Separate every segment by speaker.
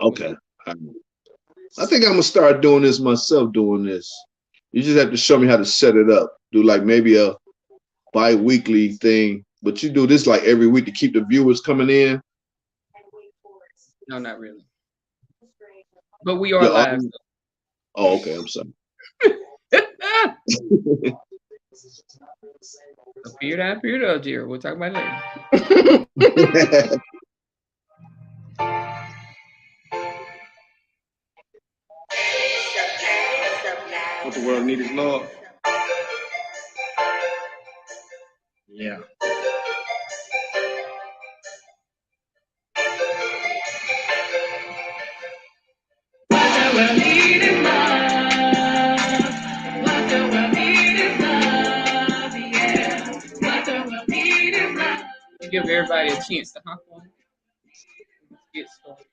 Speaker 1: Okay. I think I'm gonna start doing this myself. Doing this, you just have to show me how to set it up. Do like maybe a bi-weekly thing, but you do this like every week to keep the viewers coming in.
Speaker 2: No, not really. But we are
Speaker 1: Your
Speaker 2: live.
Speaker 1: audience. Oh, okay. I'm sorry.
Speaker 2: Appeared out, Gerald. We'll talk about it later.
Speaker 3: What the world needs is love. Yeah.
Speaker 2: Give everybody a chance to hop on. Get started.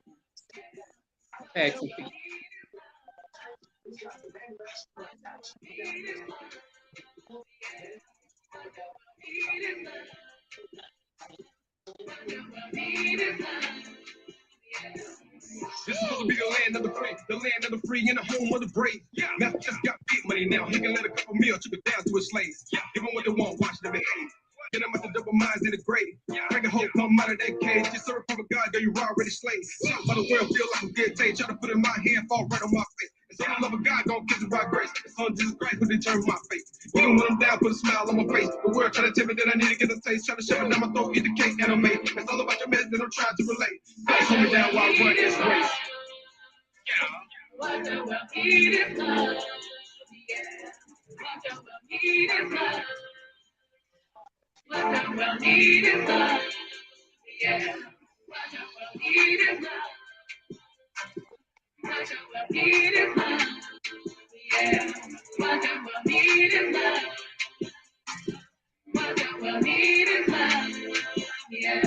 Speaker 2: Tag some people.
Speaker 3: This is supposed to be the land of the free, and the home of the brave. Yeah, Master just got big money now. He can let a couple meal took it down to his slaves. Yeah, give them what they want, watch them behave. Get them out the double minds in the grave. Yeah, bring a whole come out of that cage. Just serve from a God, girl, you already slave. Shot by the world, feel like a dead day. Try to put it in my hand, fall right on my face. And say the love of God, gon' kiss it by grace. It's on Jesus Christ who determines my fate. Even when I'm down, put a smile on my face. The world try to tell me that I need to get a taste. Try to shove it down my throat, eat the cake and I'm made. It's all about your message that I'm trying to relate. God, hold me down while I run this race. What the world need is love, yeah. What the world need is love. What the world need is love, yeah. What the world need is love. What the world need is love, yeah. What the world need is love. What the world need is love, yeah.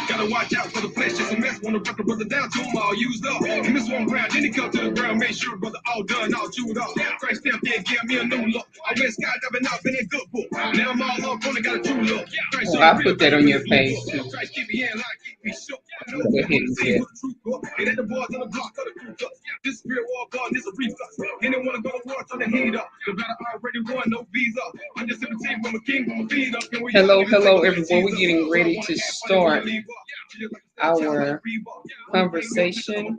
Speaker 3: Gotta watch out for the flesh, just a mess. Wanna rip the brother down to him all used up. He miss one ground, then he come to the ground, make sure brother all done, all chewed up. Christ stepped in, give me a new look. I went skydiving out in a good book. Now I'm all up on it, got a true look.
Speaker 2: Oh, I'll put that on your page too.
Speaker 3: Christ keep me in, like keep me shook. I know
Speaker 2: Go ahead
Speaker 3: what
Speaker 2: and
Speaker 3: the
Speaker 2: do
Speaker 3: what the truth was. It ain't the boys on the block of the crew cuts. This spirit war gun, this a reflux. Anyone wanna go to war, turn the heat up. The battle already won, no visa. I'm just 17 from a king, from a feed up.
Speaker 2: Hello, everyone. We're getting ready to start our conversation.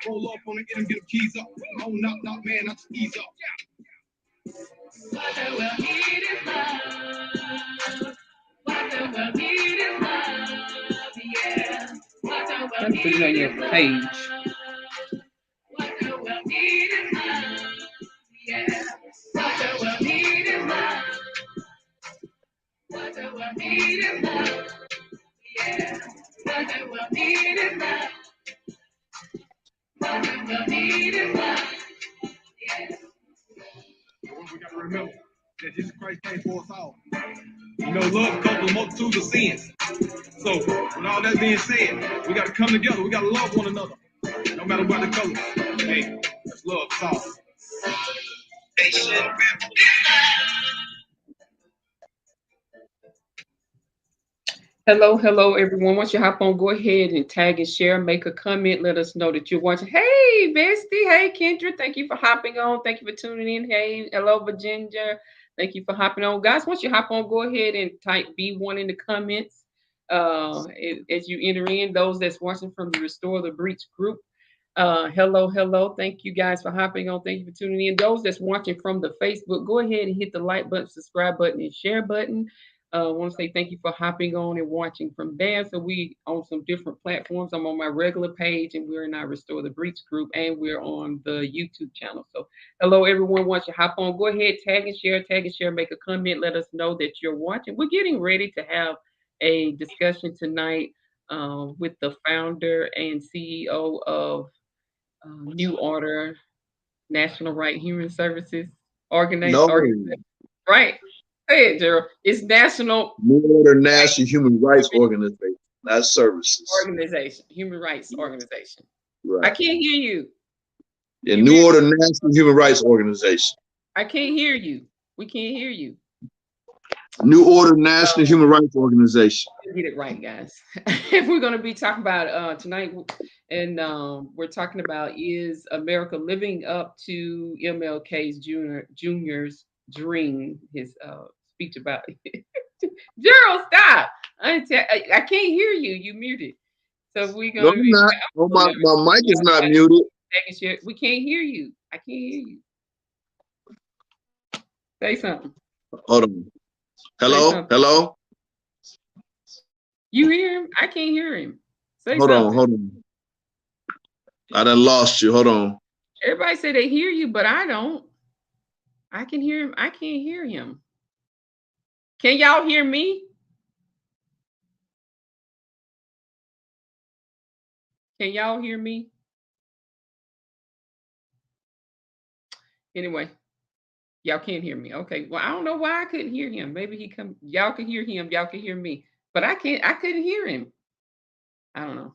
Speaker 3: Roll up on it, get him, get him keys up. Oh, knock, man, not to ease up. What the world need is love. What the world need is love, yeah. What the world
Speaker 2: Put it on your page.
Speaker 3: What the world need is love, yeah. What the world need is love. What the world need is love, yeah. What the world need is love. What the world need is love, yeah. We gotta remember that Jesus Christ came for us all. You know, love covers a multitude of sins. So, with all that being said, we gotta come together. We gotta love one another, no matter what the color. Hey, that's love, it's all.
Speaker 2: Hello, everyone. Once you hop on, go ahead and tag and share, make a comment, let us know that you're watching. Hey, Bestie. Hey, Kendra. Thank you for hopping on. Thank you for tuning in. Hey, hello, Virginia. Thank you for hopping on. Guys, once you hop on, go ahead and type B1 in the comments as you enter in. Those that's watching from the Restore the Breach group. Hello. Thank you guys for hopping on. Thank you for tuning in. Those that's watching from the Facebook, go ahead and hit the like button, subscribe button, and share button. I want to say thank you for hopping on and watching from there. So we on some different platforms. I'm on my regular page, and we're in our Restore the Breach group, and we're on the YouTube channel. So hello, everyone. Once you hop on, go ahead, tag and share, make a comment, let us know that you're watching. We're getting ready to have a discussion tonight with the founder and CEO of New Order National Right Human Services
Speaker 1: No,
Speaker 2: organization. Right. Hey, Gerald. It's National
Speaker 1: New Order National Human Rights Organization, not services.
Speaker 2: Organization, Human Rights Organization. I
Speaker 1: Right.
Speaker 2: can't hear you.
Speaker 1: Yeah,
Speaker 2: You
Speaker 1: New
Speaker 2: mute.
Speaker 1: Order National Human Rights Organization.
Speaker 2: I can't hear you. We can't hear you.
Speaker 1: New Order National Human Rights Organization.
Speaker 2: Get it right, guys. If we're going to be talking about tonight, and we're talking about is America living up to MLK's Junior's dream? His speech about it. Gerald, stop! I can't hear you. You muted. So we're
Speaker 1: No,
Speaker 2: going to
Speaker 1: I'm
Speaker 2: be.
Speaker 1: not. Oh, my mic is not muted.
Speaker 2: We can't hear you. I can't hear you. Say something.
Speaker 1: Hold on. Hello? Hello?
Speaker 2: You hear him? I can't hear him. Say
Speaker 1: hold
Speaker 2: something.
Speaker 1: Hold on. I done lost you. Hold on.
Speaker 2: Everybody say they hear you, but I don't. I can hear him. I can't hear him. Can y'all hear me? Can y'all hear me? Anyway, y'all can't hear me. Okay. Well, I don't know why I couldn't hear him. Maybe he come. Y'all can hear him. Y'all can hear me. But I can't. I couldn't hear him. I don't know.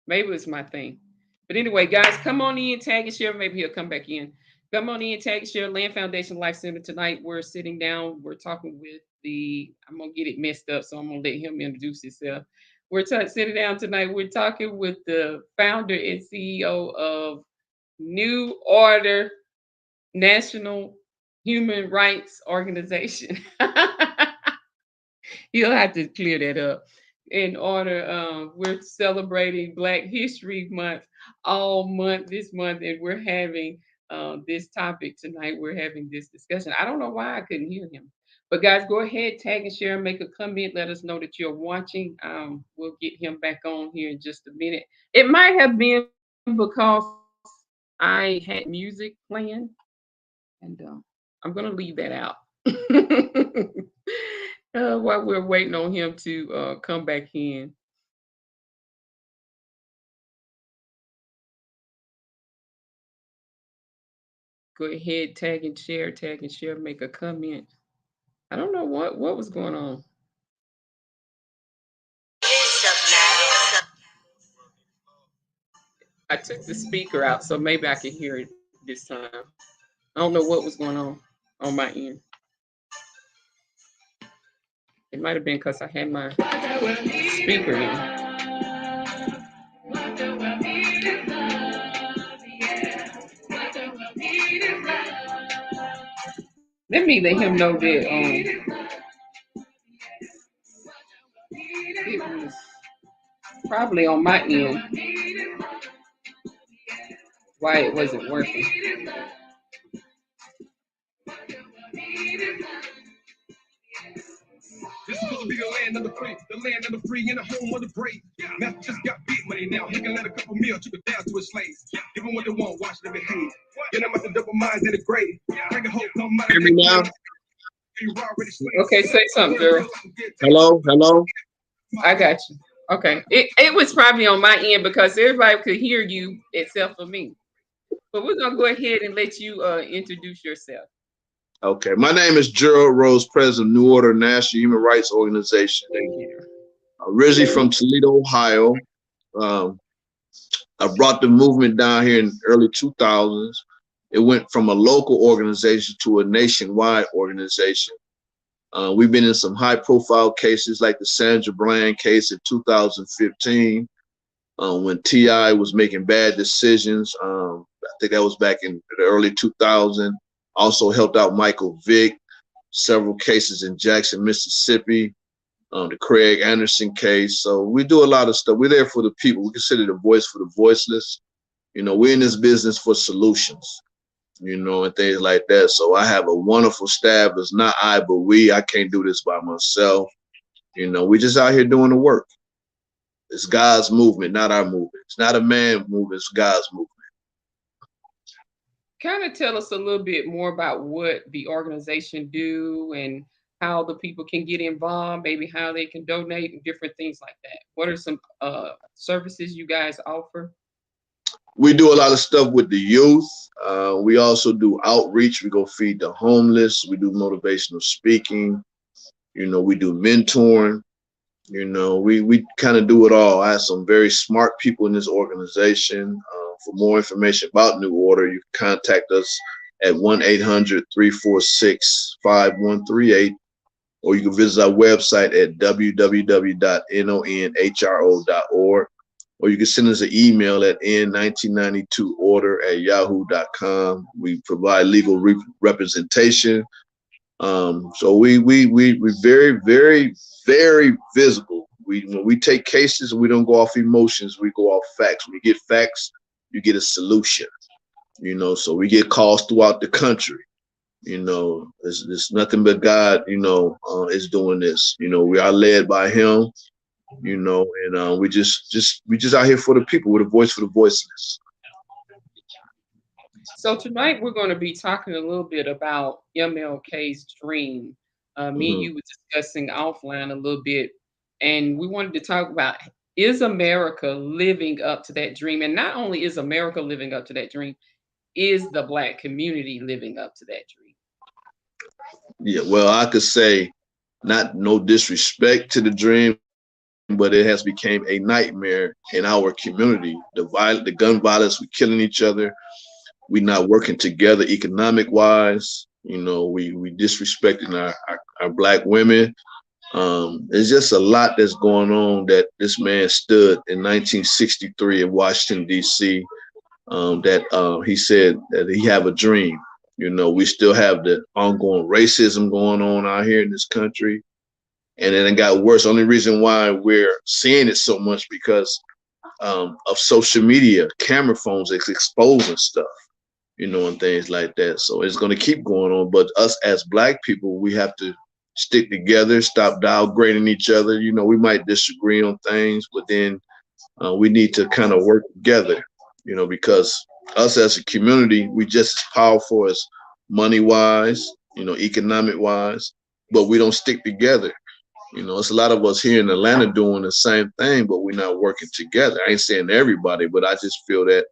Speaker 2: Maybe it's my thing. But anyway, guys, come on in, tag and share. Maybe he'll come back in. Come on in, tag and share. Land Foundation Life Center tonight. We're sitting down. We're talking with I'm going to get it messed up, so I'm going to let him introduce himself. We're sitting down tonight. We're talking with the founder and CEO of New Order National Human Rights Organization. You'll have to clear that up. In order, we're celebrating Black History Month all month this month, and we're having this topic tonight. We're having this discussion. I don't know why I couldn't hear him, but guys, go ahead, tag and share, make a comment, let us know that you're watching. We'll get him back on here in just a minute. It might have been because I had music playing, and I'm gonna leave that out. While we're waiting on him to come back in. Go ahead, tag and share, make a comment. I don't know what was going on. I took the speaker out, so maybe I can hear it this time. I don't know what was going on my end. It might have been because I had my speaker in. Let me let him know that it was probably on my end why it wasn't working.
Speaker 3: This is gonna be the land of the free, and the home of the brave. Math just got big money now. He can let a couple meal took it down to his slaves. Give them what they want, watch them behave. Get them out the double minds in the grave. Bring a hope, come out.
Speaker 1: Hear me now?
Speaker 2: Okay, say something, girl.
Speaker 1: Hello?
Speaker 2: I got you. Okay. It was probably on my end because everybody could hear you except for me. But we're gonna go ahead and let you introduce yourself.
Speaker 1: Okay. My name is Gerald Rose, president of New Order National Human Rights Organization.
Speaker 2: Thank you.
Speaker 1: Originally from Toledo, Ohio. I brought the movement down here in the early 2000s. It went from a local organization to a nationwide organization. We've been in some high-profile cases like the Sandra Bland case in 2015, when T.I. was making bad decisions. I think that was back in the early 2000s. Also helped out Michael Vick, several cases in Jackson, Mississippi, the Craig Anderson case. So we do a lot of stuff. We're there for the people. We consider the voice for the voiceless. You know, we're in this business for solutions, you know, and things like that. So I have a wonderful staff. It's not I, but we. I can't do this by myself. You know, we just out here doing the work. It's God's movement, not our movement. It's not a man movement, it's God's movement.
Speaker 2: Kind of tell us a little bit more about what the organization do and how the people can get involved, maybe how they can donate and different things like that. What are some services you guys offer?
Speaker 1: We do a lot of stuff with the youth. We also do outreach. We go feed the homeless. We do motivational speaking. You know, we do mentoring. You know, we kind of do it all. I have some very smart people in this organization. For more information about New Order, you can contact us at 1-800-346-5138, or you can visit our website at www.nonhro.org, or you can send us an email at n1992order@yahoo.com. We provide legal representation. So we very, very, very visible. When we take cases, we don't go off emotions, we go off facts. When you get facts, you get a solution. So we get calls throughout the country. It's nothing but God, is doing this. We are led by him, and we just out here for the people, with a voice for the voiceless.
Speaker 2: So tonight we're going to be talking a little bit about MLK's Dream. Me and you were discussing offline a little bit, and we wanted to talk about, is America living up to that dream? And not only is America living up to that dream, is the Black community living up to that dream?
Speaker 1: Yeah, well, I could say, no disrespect to the dream, but it has become a nightmare in our community. The gun violence, we're killing each other. We're not working together economic wise. We disrespecting our Black women. There's just a lot that's going on, that this man stood in 1963 in Washington, D.C., that he said that he have a dream. We still have the ongoing racism going on out here in this country. And then it got worse. Only reason why we're seeing it so much because of social media, camera phones, it's exposing stuff, and things like that. So it's going to keep going on. But us as Black people, we have to stick together, stop downgrading each other. We might disagree on things, but then we need to kind of work together, because us as a community, we just as powerful as money-wise, economic-wise, but we don't stick together. It's a lot of us here in Atlanta doing the same thing, but we're not working together. I ain't saying everybody, but I just feel that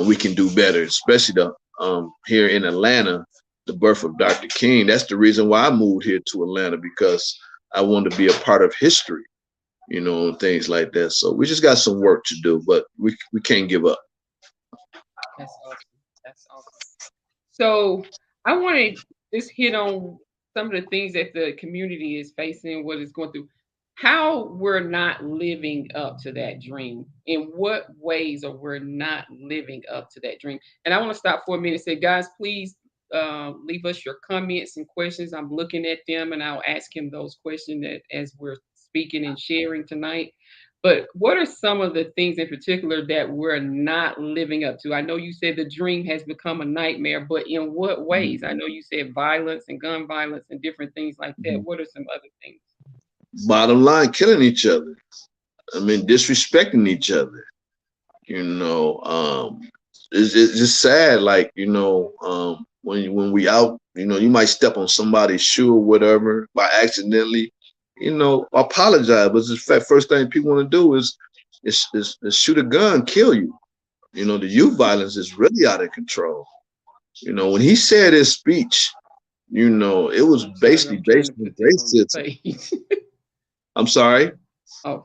Speaker 1: we can do better, especially here in Atlanta, the birth of Dr. King. That's the reason why I moved here to Atlanta, because I wanted to be a part of history, and things like that. So we just got some work to do, but we can't give up.
Speaker 2: That's awesome. That's awesome. So I want to just hit on some of the things that the community is facing, what it's going through, how we're not living up to that dream, in what ways are we not living up to that dream. And I want to stop for a minute and say, guys, please leave us your comments and questions. I'm looking at them, and I'll ask him those questions as we're speaking and sharing tonight. But what are some of the things in particular that we're not living up to? I know you said the dream has become a nightmare, but in what ways? I know you said violence and gun violence and different things like that. What are some other things?
Speaker 1: Bottom line, killing each other. Disrespecting each other. It's just sad. Like, when we out, you might step on somebody's shoe or whatever by accidentally. Apologize. But the first thing people want to do is shoot a gun, kill you. The youth violence is really out of control. When he said his speech, it was basically based on racism. I'm sorry.
Speaker 2: Oh,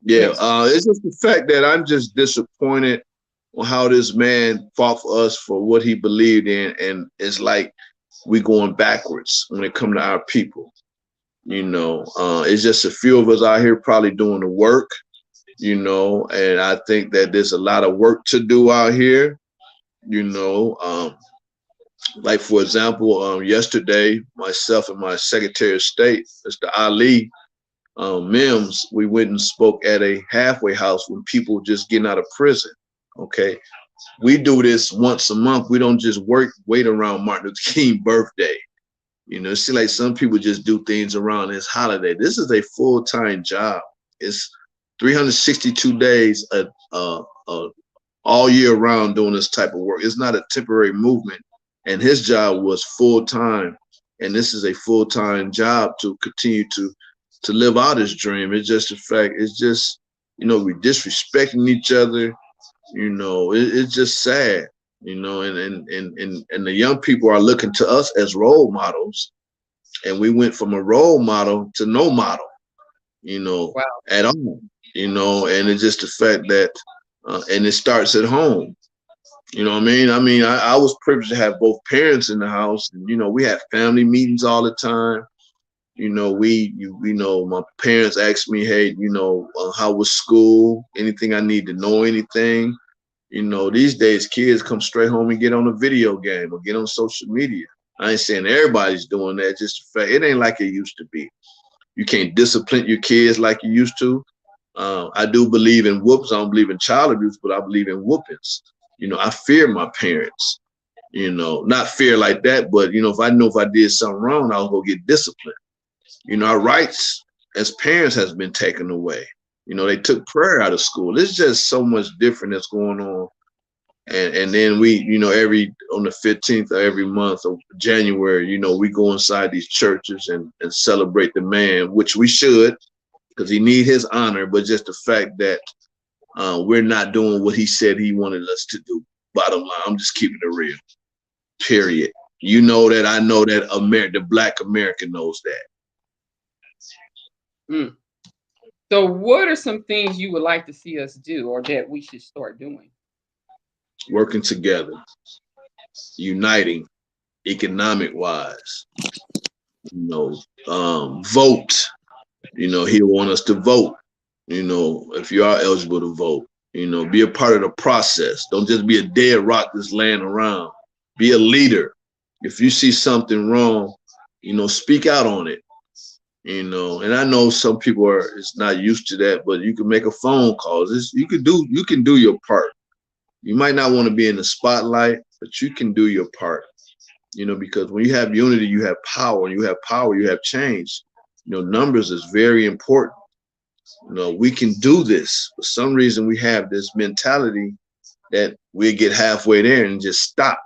Speaker 1: yeah. It's just the fact that I'm just disappointed on how this man fought for us for what he believed in, and it's like we going backwards when it comes to our people. It's just a few of us out here probably doing the work, and I think that there's a lot of work to do out here, like, for example, yesterday, myself and my Secretary of State, Mr. Ali Mims, we went and spoke at a halfway house when people just getting out of prison. Okay. We do this once a month. We don't just wait around Martin Luther King birthday. It seems like some people just do things around this holiday. This is a full-time job. It's 362 days all year round doing this type of work. It's not a temporary movement. And his job was full-time. And this is a full-time job to continue to live out his dream. It's just a fact. It's just, we disrespecting each other. It's just sad. And the young people are looking to us as role models, and we went from a role model to no model, wow, at all, and it's just the fact that, and it starts at home. I was privileged to have both parents in the house, and we had family meetings all the time. My parents asked me, hey, how was school? Anything I need to know, anything. These days kids come straight home and get on a video game or get on social media. I ain't saying everybody's doing that, just the fact it ain't like it used to be. You can't discipline your kids like you used to. I do believe in whoops. I don't believe in child abuse, but I believe in whoopings. I fear my parents. Not fear like that, but if I did something wrong, I was gonna get disciplined. Our rights as parents has been taken away. They took prayer out of school. There's just so much different that's going on. And then we, on the 15th of every month of January, we go inside these churches and celebrate the man, which we should, because he need his honor, but just the fact that we're not doing what he said he wanted us to do. Bottom line, I'm just keeping it real. Period. You know that, I know that, the Black American knows that.
Speaker 2: So what are some things you would like to see us do, or that we should start doing?
Speaker 1: Working together, uniting, economic wise, vote. He'll want us to vote, if you are eligible to vote, be a part of the process. Don't just be a dead rock that's laying around. Be a leader. If you see something wrong, speak out on it. And I know some people is not used to that, but you can make a phone call. You can do your part. You might not want to be in the spotlight, but you can do your part. Because when you have unity, you have power. You have power, you have change. Numbers is very important. We can do this. For some reason, we have this mentality that we get halfway there and just stop.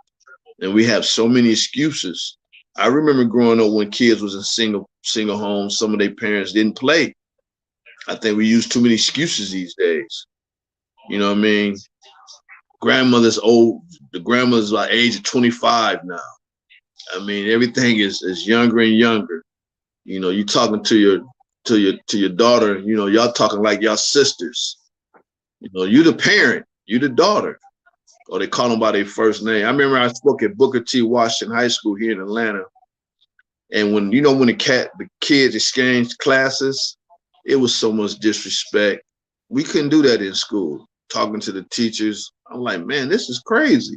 Speaker 1: And we have so many excuses. I remember growing up when kids was in single homes, some of their parents didn't play. I think we use too many excuses these days. You know what I mean? Grandmother's old. The grandmother's like age of 25 now. I mean, everything is younger and younger. You talking to your daughter, y'all talking like y'all sisters. You the parent, you the daughter. Or they call them by their first name. I remember I spoke at Booker T. Washington High School here in Atlanta. And when the kids exchanged classes, it was so much disrespect. We couldn't do that in school. Talking to the teachers, I'm like, man, this is crazy.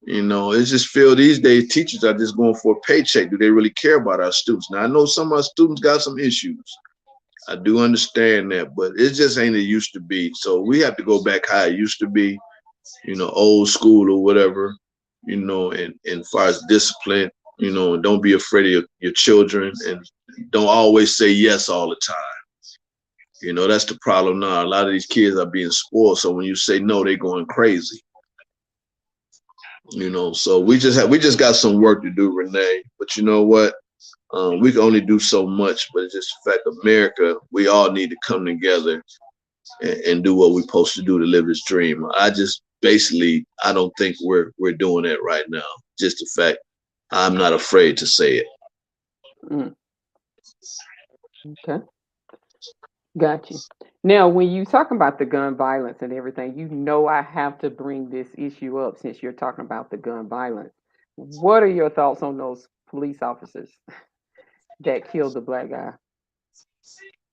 Speaker 1: It's just feel these days teachers are just going for a paycheck. Do they really care about our students? Now, I know some of our students got some issues. I do understand that, but it just ain't it used to be. So we have to go back how it used to be, old school or whatever, and as far as discipline, and don't be afraid of your children, and don't always say yes all the time. That's the problem now. A lot of these kids are being spoiled. So when you say no, they're going crazy. So we just got some work to do, Renee. But you know what? We can only do so much, but it's just the fact America, we all need to come together and do what we're supposed to do to live this dream. I don't think we're doing that right now. Just the fact I'm not afraid to say it.
Speaker 2: Okay. Got you. Now, when you talk about the gun violence and everything, I have to bring this issue up since you're talking about the gun violence. What are your thoughts on those police officers that killed the black guy?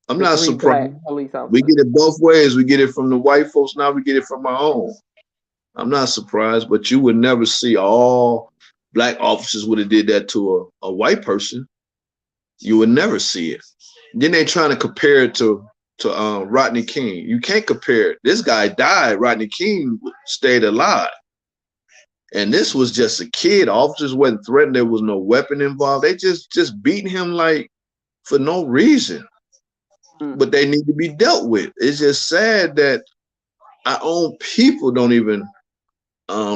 Speaker 1: I'm not surprised. We get it both ways. We get it from the white folks. Now we get it from our own. I'm not surprised, but you would never see all black officers would have did that to a white person. You would never see it. Then they trying to compare it to Rodney King. You can't compare it. This guy died. Rodney King stayed alive. And this was just a kid. Officers wasn't threatened. There was no weapon involved. They just beating him like for no reason. But they need to be dealt with. It's just sad that our own people don't even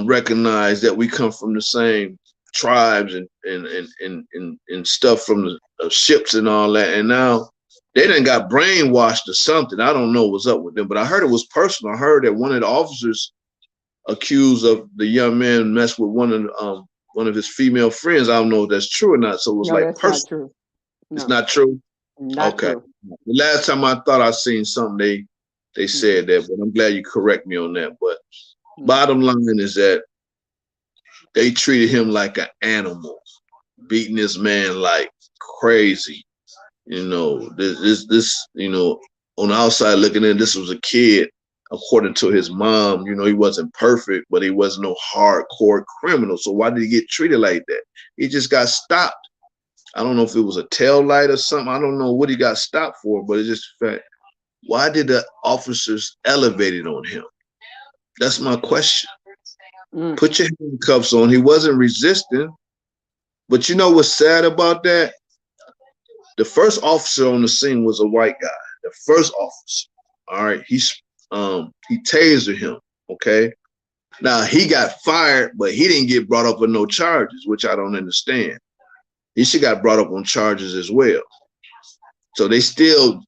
Speaker 1: recognize that we come from the same tribes and stuff from the ships and all that. And now they done got brainwashed or something. I don't know what's up with them, but I heard it was personal. I heard that one of the officers accused of the young man messed with one of his female friends. I don't know if that's true or not. So it was like personal. Not true. No. It's not true. Not true. The last time I thought I seen something, they said that, but I'm glad you correct me on that. But bottom line is that they treated him like an animal, beating this man like crazy. This, on the outside looking in, this was a kid, according to his mom. He wasn't perfect, but he wasn't no hardcore criminal. So why did he get treated like that? He just got stopped. I don't know if it was a tail light or something. I don't know what he got stopped for, but it's just a fact. Why did the officers elevate it on him? That's my question. Put your handcuffs on. He wasn't resisting. But you know what's sad about that? The first officer on the scene was a white guy. The first officer. All right. He tasered him. Okay. Now he got fired, but he didn't get brought up on no charges, which I don't understand. He should got brought up on charges as well. So they still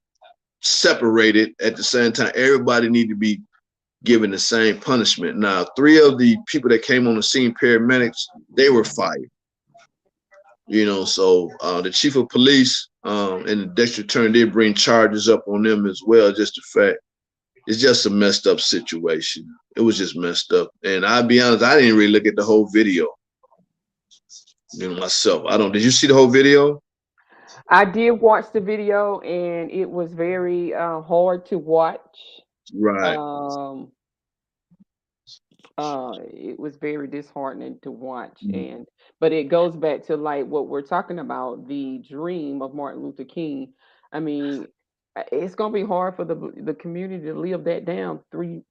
Speaker 1: separated at the same time. Everybody need to be given the same punishment. Now, 3 of the people that came on the scene, paramedics, they were fired. So the chief of police and the district attorney did bring charges up on them as well. Just the fact, it's just a messed up situation. It was just messed up. And I'll be honest, I didn't really look at the whole video. Myself. Did you see the whole video?
Speaker 2: I did watch the video, and it was very hard to watch.
Speaker 1: Right.
Speaker 2: It was very disheartening to watch, but it goes back to like what we're talking about, the dream of Martin Luther King. I mean, it's gonna be hard for the community to live that down. 3,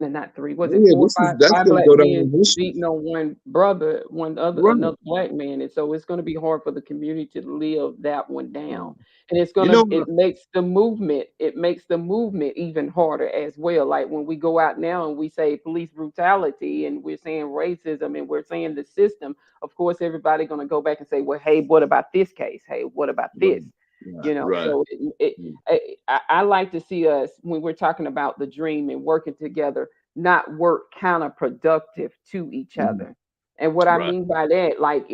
Speaker 2: not 3. Was it 4 or 5? 5 black men beating on one brother, another black man, and so it's gonna be hard for the community to live that one down. And it's gonna it makes the movement even harder as well. Like when we go out now and we say police brutality and we're saying racism and we're saying the system, of course everybody gonna go back and say, well, hey, what about this case? Hey, what about this? So I like to see us, when we're talking about the dream and working together, not work counterproductive to each other. And what I mean by that, like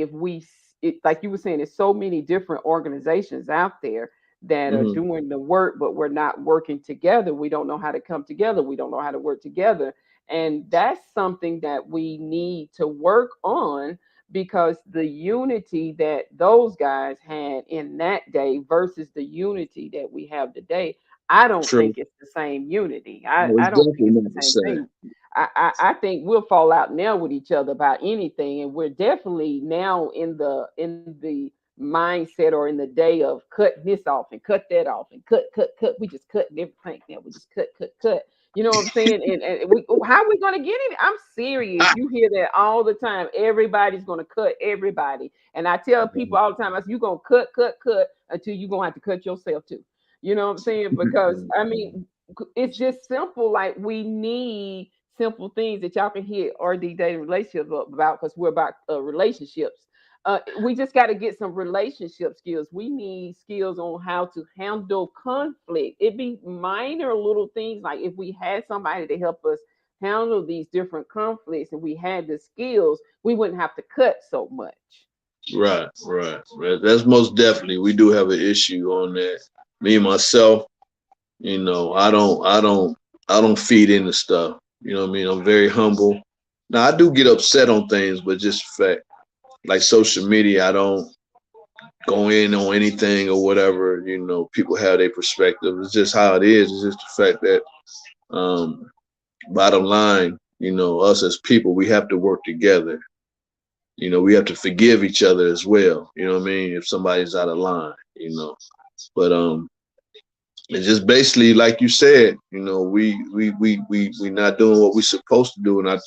Speaker 2: like you were saying, there's so many different organizations out there that are doing the work, but we're not working together. We don't know how to come together. We don't know how to work together. And that's something that we need to work on, because the unity that those guys had in that day versus the unity that we have today, I don't think it's the same unity. I don't think it's the same thing. I think we'll fall out now with each other about anything, and we're definitely now in the mindset or in the day of cutting this off and cut that off and cut. We just cutting everything now. We just cut. You know what I'm saying? And how are we going to get it? I'm serious. You hear that all the time. Everybody's going to cut everybody. And I tell people all the time, I say, you're going to cut until you're going to have to cut yourself too. You know what I'm saying? Because, I mean, it's just simple. Like, we need simple things that y'all can hear RD Dating Relationships about, because we're about relationships. We just got to get some relationship skills. We need skills on how to handle conflict. It'd be minor little things, like if we had somebody to help us handle these different conflicts and we had the skills, we wouldn't have to cut so much.
Speaker 1: Right. That's most definitely. We do have an issue on that. Me myself, I don't feed into stuff. You know what I mean? I'm very humble. Now I do get upset on things, but just the fact, like social media, I don't go in on anything or whatever. People have their perspective. It's just how it is. It's just the fact that, bottom line, us as people, we have to work together. We have to forgive each other as well. You know what I mean? If somebody's out of line, but it's just basically like you said. We not doing what we're supposed to do, and our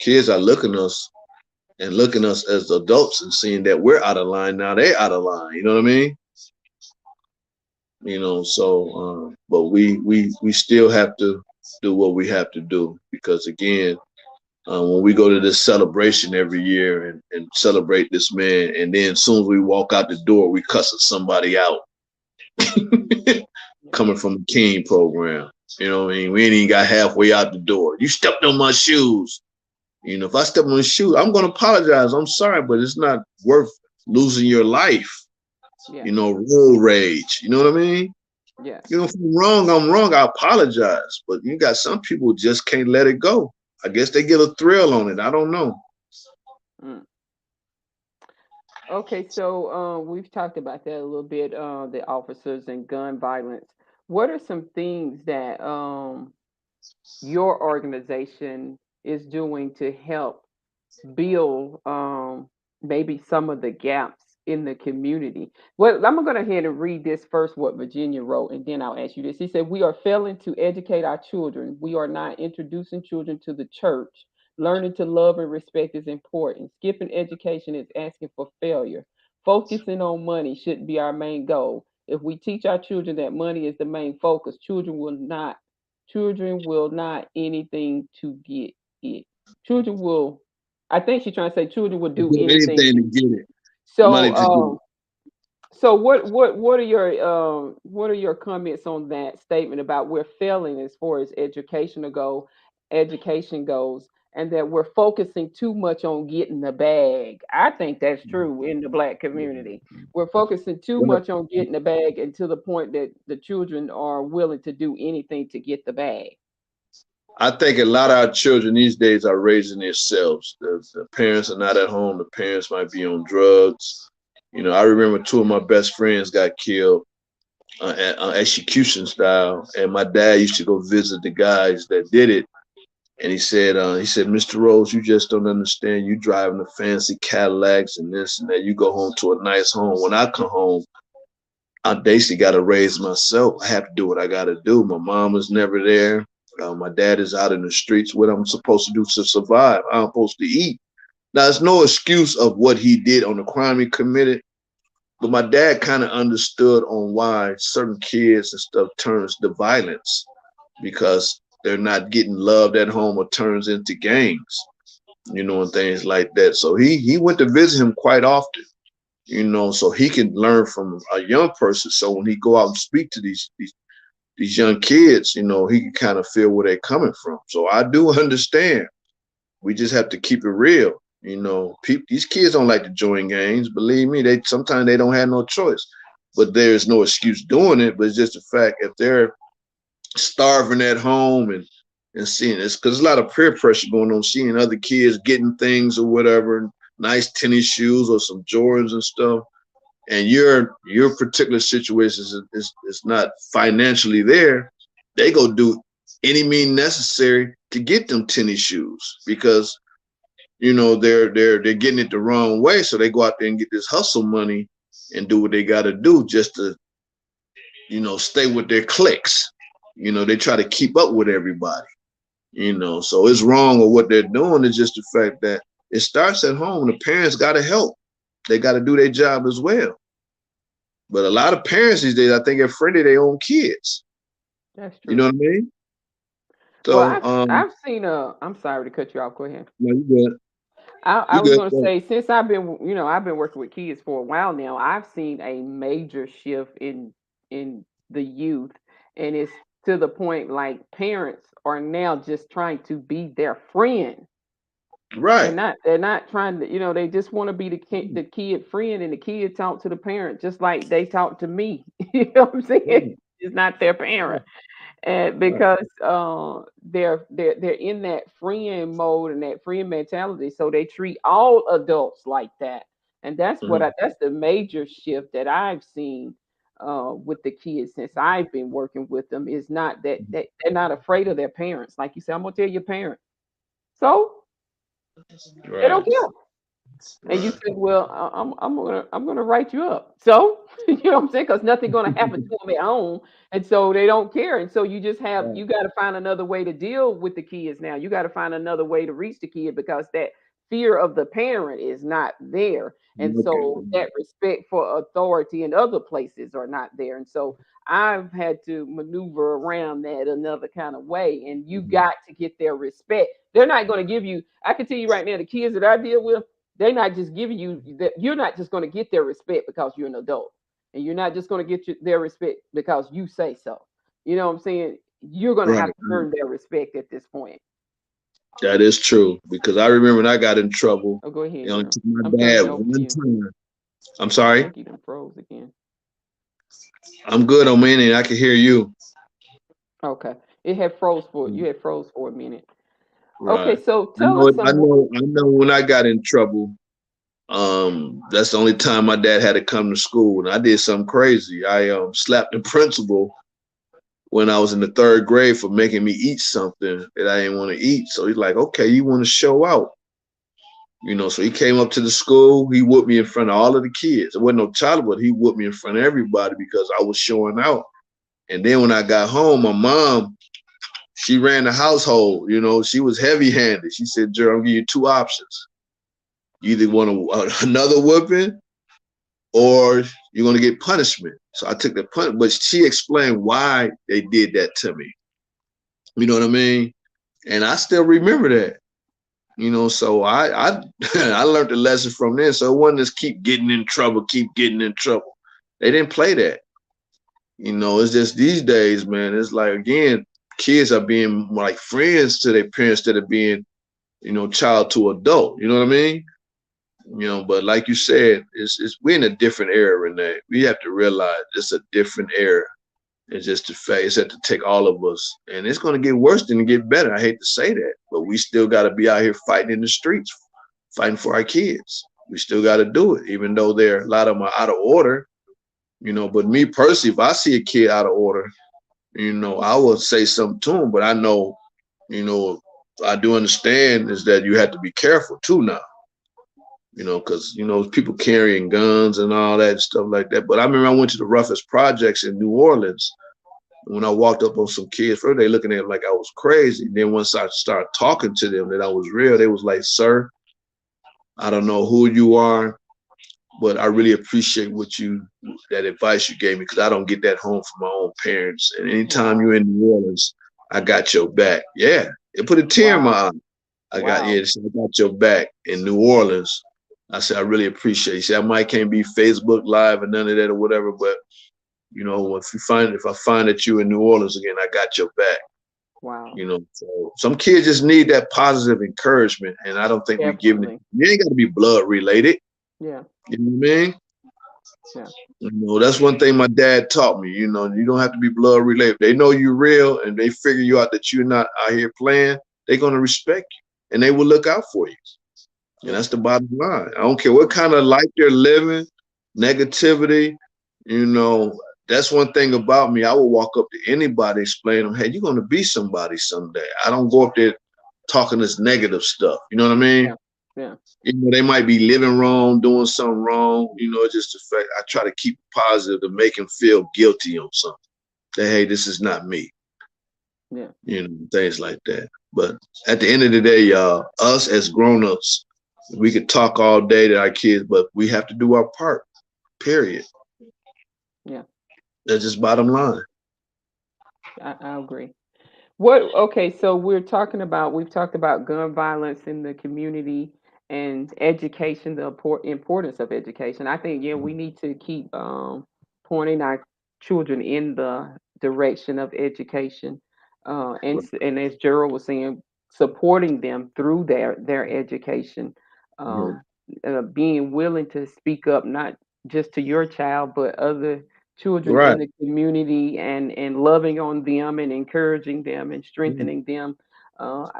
Speaker 1: kids are looking us as adults and seeing that we're out of line. Now they're out of line. You know what I mean? So but we still have to do what we have to do, because again, when we go to this celebration every year and celebrate this man, and then as soon as we walk out the door, we cussing somebody out coming from the King program. You know what I mean? We ain't even got halfway out the door. You stepped on my shoes. If I step on his shoe, I'm going to apologize. I'm sorry, but it's not worth losing your life. Road rage. You know what I mean?
Speaker 2: Yeah.
Speaker 1: If I'm wrong, I apologize. But you got some people just can't let it go. I guess they get a thrill on it. I don't know.
Speaker 2: Okay, so we've talked about that a little bit, the officers and gun violence. What are some things that your organization is doing to help build maybe some of the gaps in the community? Well, I'm going to go ahead and read this first, what Virginia wrote, and then I'll ask you this. He said, "We are failing to educate our children. We are not introducing children to the church. Learning to love and respect is important. Skipping education is asking for failure. Focusing on money shouldn't be our main goal. If we teach our children that money is the main focus, children will not anything to get it. Children will, I think she's trying to say children will do
Speaker 1: Do
Speaker 2: anything
Speaker 1: anything
Speaker 2: to.
Speaker 1: to get it, money
Speaker 2: So
Speaker 1: to get it.
Speaker 2: so what are your comments on that statement about we're failing as far as education goes, and that we're focusing too much on getting the bag? I think that's true in the black community. We're focusing too
Speaker 1: Well,
Speaker 2: much on getting the bag, and to the point that the children are willing to do anything to get the bag.
Speaker 1: I think a lot of our children these days are raising themselves. The parents are not at home. The parents might be on drugs. I remember two of my best friends got killed execution style, and my dad used to go visit the guys that did it. And he said, Mr. Rose, you just don't understand. You driving the fancy Cadillacs and this and that. You go home to a nice home. When I come home, I basically got to raise myself. I have to do what I got to do. My mom was never there. My dad is out in the streets. What I'm supposed to do to survive? I'm supposed to eat. Now, it's no excuse of what he did on the crime he committed, but my dad kind of understood on why certain kids and stuff turns to violence because they're not getting loved at home or turns into gangs, and things like that. So he went to visit him quite often, so he can learn from a young person. So when he go out and speak to these young kids, he can kind of feel where they're coming from. So I do understand. We just have to keep it real. These kids don't like to join gangs. Believe me, they sometimes they don't have no choice. But there's no excuse doing it. But it's just the fact if they're starving at home and seeing this, because there's a lot of peer pressure going on, seeing other kids getting things or whatever, nice tennis shoes or some Jordans and stuff, and your particular situation is not financially there, they go do any mean necessary to get them tennis shoes because they're getting it the wrong way. So they go out there and get this hustle money and do what they got to do just to stay with their cliques. They try to keep up with everybody. So it's wrong or what they're doing. Is just the fact that it starts at home. The parents got to help. They got to do their job as well. But a lot of parents these days, I think, are afraid of their own kids.
Speaker 2: That's
Speaker 1: You know
Speaker 2: true.
Speaker 1: what I mean?
Speaker 2: Well,
Speaker 1: So,
Speaker 2: I've seen I'm sorry to cut you off. Go ahead.
Speaker 1: no, you good.
Speaker 2: I
Speaker 1: You
Speaker 2: was
Speaker 1: good.
Speaker 2: going to say, since I've been working with kids for a while now, I've seen a major shift in the youth, and it's to the point like parents are now just trying to be their friend. They're
Speaker 1: Right.
Speaker 2: not they're not trying to, they just want to be the kid friend, and the kid talk to the parent just like they talk to me. You know what I'm saying?
Speaker 1: Right.
Speaker 2: It's not their parent. And
Speaker 1: Right.
Speaker 2: because they're in that friend mode and that friend mentality, so they treat all adults like that. And
Speaker 1: Mhm.
Speaker 2: that's the major shift that I've seen with the kids since I've been working with them, is not that they're not afraid of their parents. Like you said, I'm gonna tell your parent. So they don't
Speaker 1: Right.
Speaker 2: care. And you
Speaker 1: Right.
Speaker 2: said, "Well, I'm gonna write you up." So you know what I'm saying? Because nothing's gonna happen to them at home, and so they don't care. And so
Speaker 1: Right.
Speaker 2: you got to find another way to deal with the kids now. You got to find another way to reach the kid because that fear of the parent is not there, and
Speaker 1: Okay.
Speaker 2: so that respect for authority in other places are not there. And so I've had to maneuver around that another kind of way. And you
Speaker 1: Mhm.
Speaker 2: got to get their respect. They're not going to give you. I can tell you right now, the kids that I deal with, they're not just giving you that. You're not just going to get their respect because you're an adult, and you're not just going to get their respect because you say so. You know what I'm saying? You're going to have
Speaker 1: Right.
Speaker 2: to earn their respect at this point.
Speaker 1: That is true because I remember when I got in trouble,
Speaker 2: Oh, go
Speaker 1: it
Speaker 2: ahead,
Speaker 1: only
Speaker 2: Gerald.
Speaker 1: took my
Speaker 2: I'm turning it
Speaker 1: dad
Speaker 2: over to
Speaker 1: one
Speaker 2: you.
Speaker 1: time. I'm
Speaker 2: I
Speaker 1: sorry.
Speaker 2: think you done froze again.
Speaker 1: I'm good on my end. I can hear you.
Speaker 2: Okay, it had froze for you. Had froze for a minute. Okay,
Speaker 1: Right.
Speaker 2: so
Speaker 1: I
Speaker 2: tell
Speaker 1: know
Speaker 2: us
Speaker 1: it.
Speaker 2: some more.
Speaker 1: I know when I got in trouble. That's the only time my dad had to come to school, and I did something crazy. I slapped the principal when I was in the 3rd grade for making me eat something that I didn't want to eat. So he's like, okay, you want to show out. So he came up to the school, he whooped me in front of all of the kids. It wasn't no child, but he whooped me in front of everybody because I was showing out. And then when I got home, my mom, she ran the household, she was heavy handed. She said, Gerald, I'm giving you 2 options. You either want another whooping or you're going to get punishment. So I took the punishment, but she explained why they did that to me. You know what I mean? And I still remember that. So I I learned the lesson from there. So it wasn't just keep getting in trouble. They didn't play that. It's just these days, man. It's like, again, kids are being like friends to their parents instead of being, child to adult. You know what I mean? But like you said, we're in a different era, Renee. We have to realize it's a different era. It's just the fact it's had to take all of us, and it's going to get worse than get better. I hate to say that, but we still got to be out here fighting in the streets, fighting for our kids. We still got to do it, even though a lot of them are out of order. But me personally, if I see a kid out of order, I will say something to him. But I know, I do understand is that you have to be careful too now. Because, people carrying guns and all that stuff like that. But I remember I went to the roughest projects in New Orleans. When I walked up on some kids, first they looking at it like I was crazy. Then once I started talking to them that I was real, they was like, sir, I don't know who you are, but I really appreciate that advice you gave me, because I don't get that home from my own parents. And anytime you're in New Orleans, I got your back. Yeah, it put a tear in my eye. I got your back in New Orleans. I said, I really appreciate it. He said, I might can't be Facebook Live and none of that or whatever, but if I find that you in New Orleans again, I got your back.
Speaker 2: Wow.
Speaker 1: So some kids just need that positive encouragement, and I don't think we're giving it. You ain't got to be blood related.
Speaker 2: Yeah.
Speaker 1: You know what I mean?
Speaker 2: Yeah.
Speaker 1: That's one thing my dad taught me. You don't have to be blood related. They know you're real, and they figure you out that you're not out here playing. They're gonna respect you, and they will look out for you. And that's the bottom line. I don't care what kind of life they're living, negativity, that's one thing about me. I will walk up to anybody, explain to them, hey, you're going to be somebody someday. I don't go up there talking this negative stuff. You know what I mean?
Speaker 2: Yeah.
Speaker 1: They might be living wrong, doing something wrong. It's just the fact I try to keep positive to make them feel guilty on something. Say, hey, this is not me.
Speaker 2: Yeah.
Speaker 1: Things like that. But at the end of the day, y'all, us as grown-ups, we could talk all day to our kids, but we have to do our part, period.
Speaker 2: Yeah.
Speaker 1: That's just bottom line.
Speaker 2: I agree. Okay, so we've talked about gun violence in the community and education, the importance of education. I think, we need to keep pointing our children in the direction of education. And as Gerald was saying, supporting them through their education, being willing to speak up, not just to your child, but other children
Speaker 1: Right.
Speaker 2: in the community, and loving on them and encouraging them and strengthening them.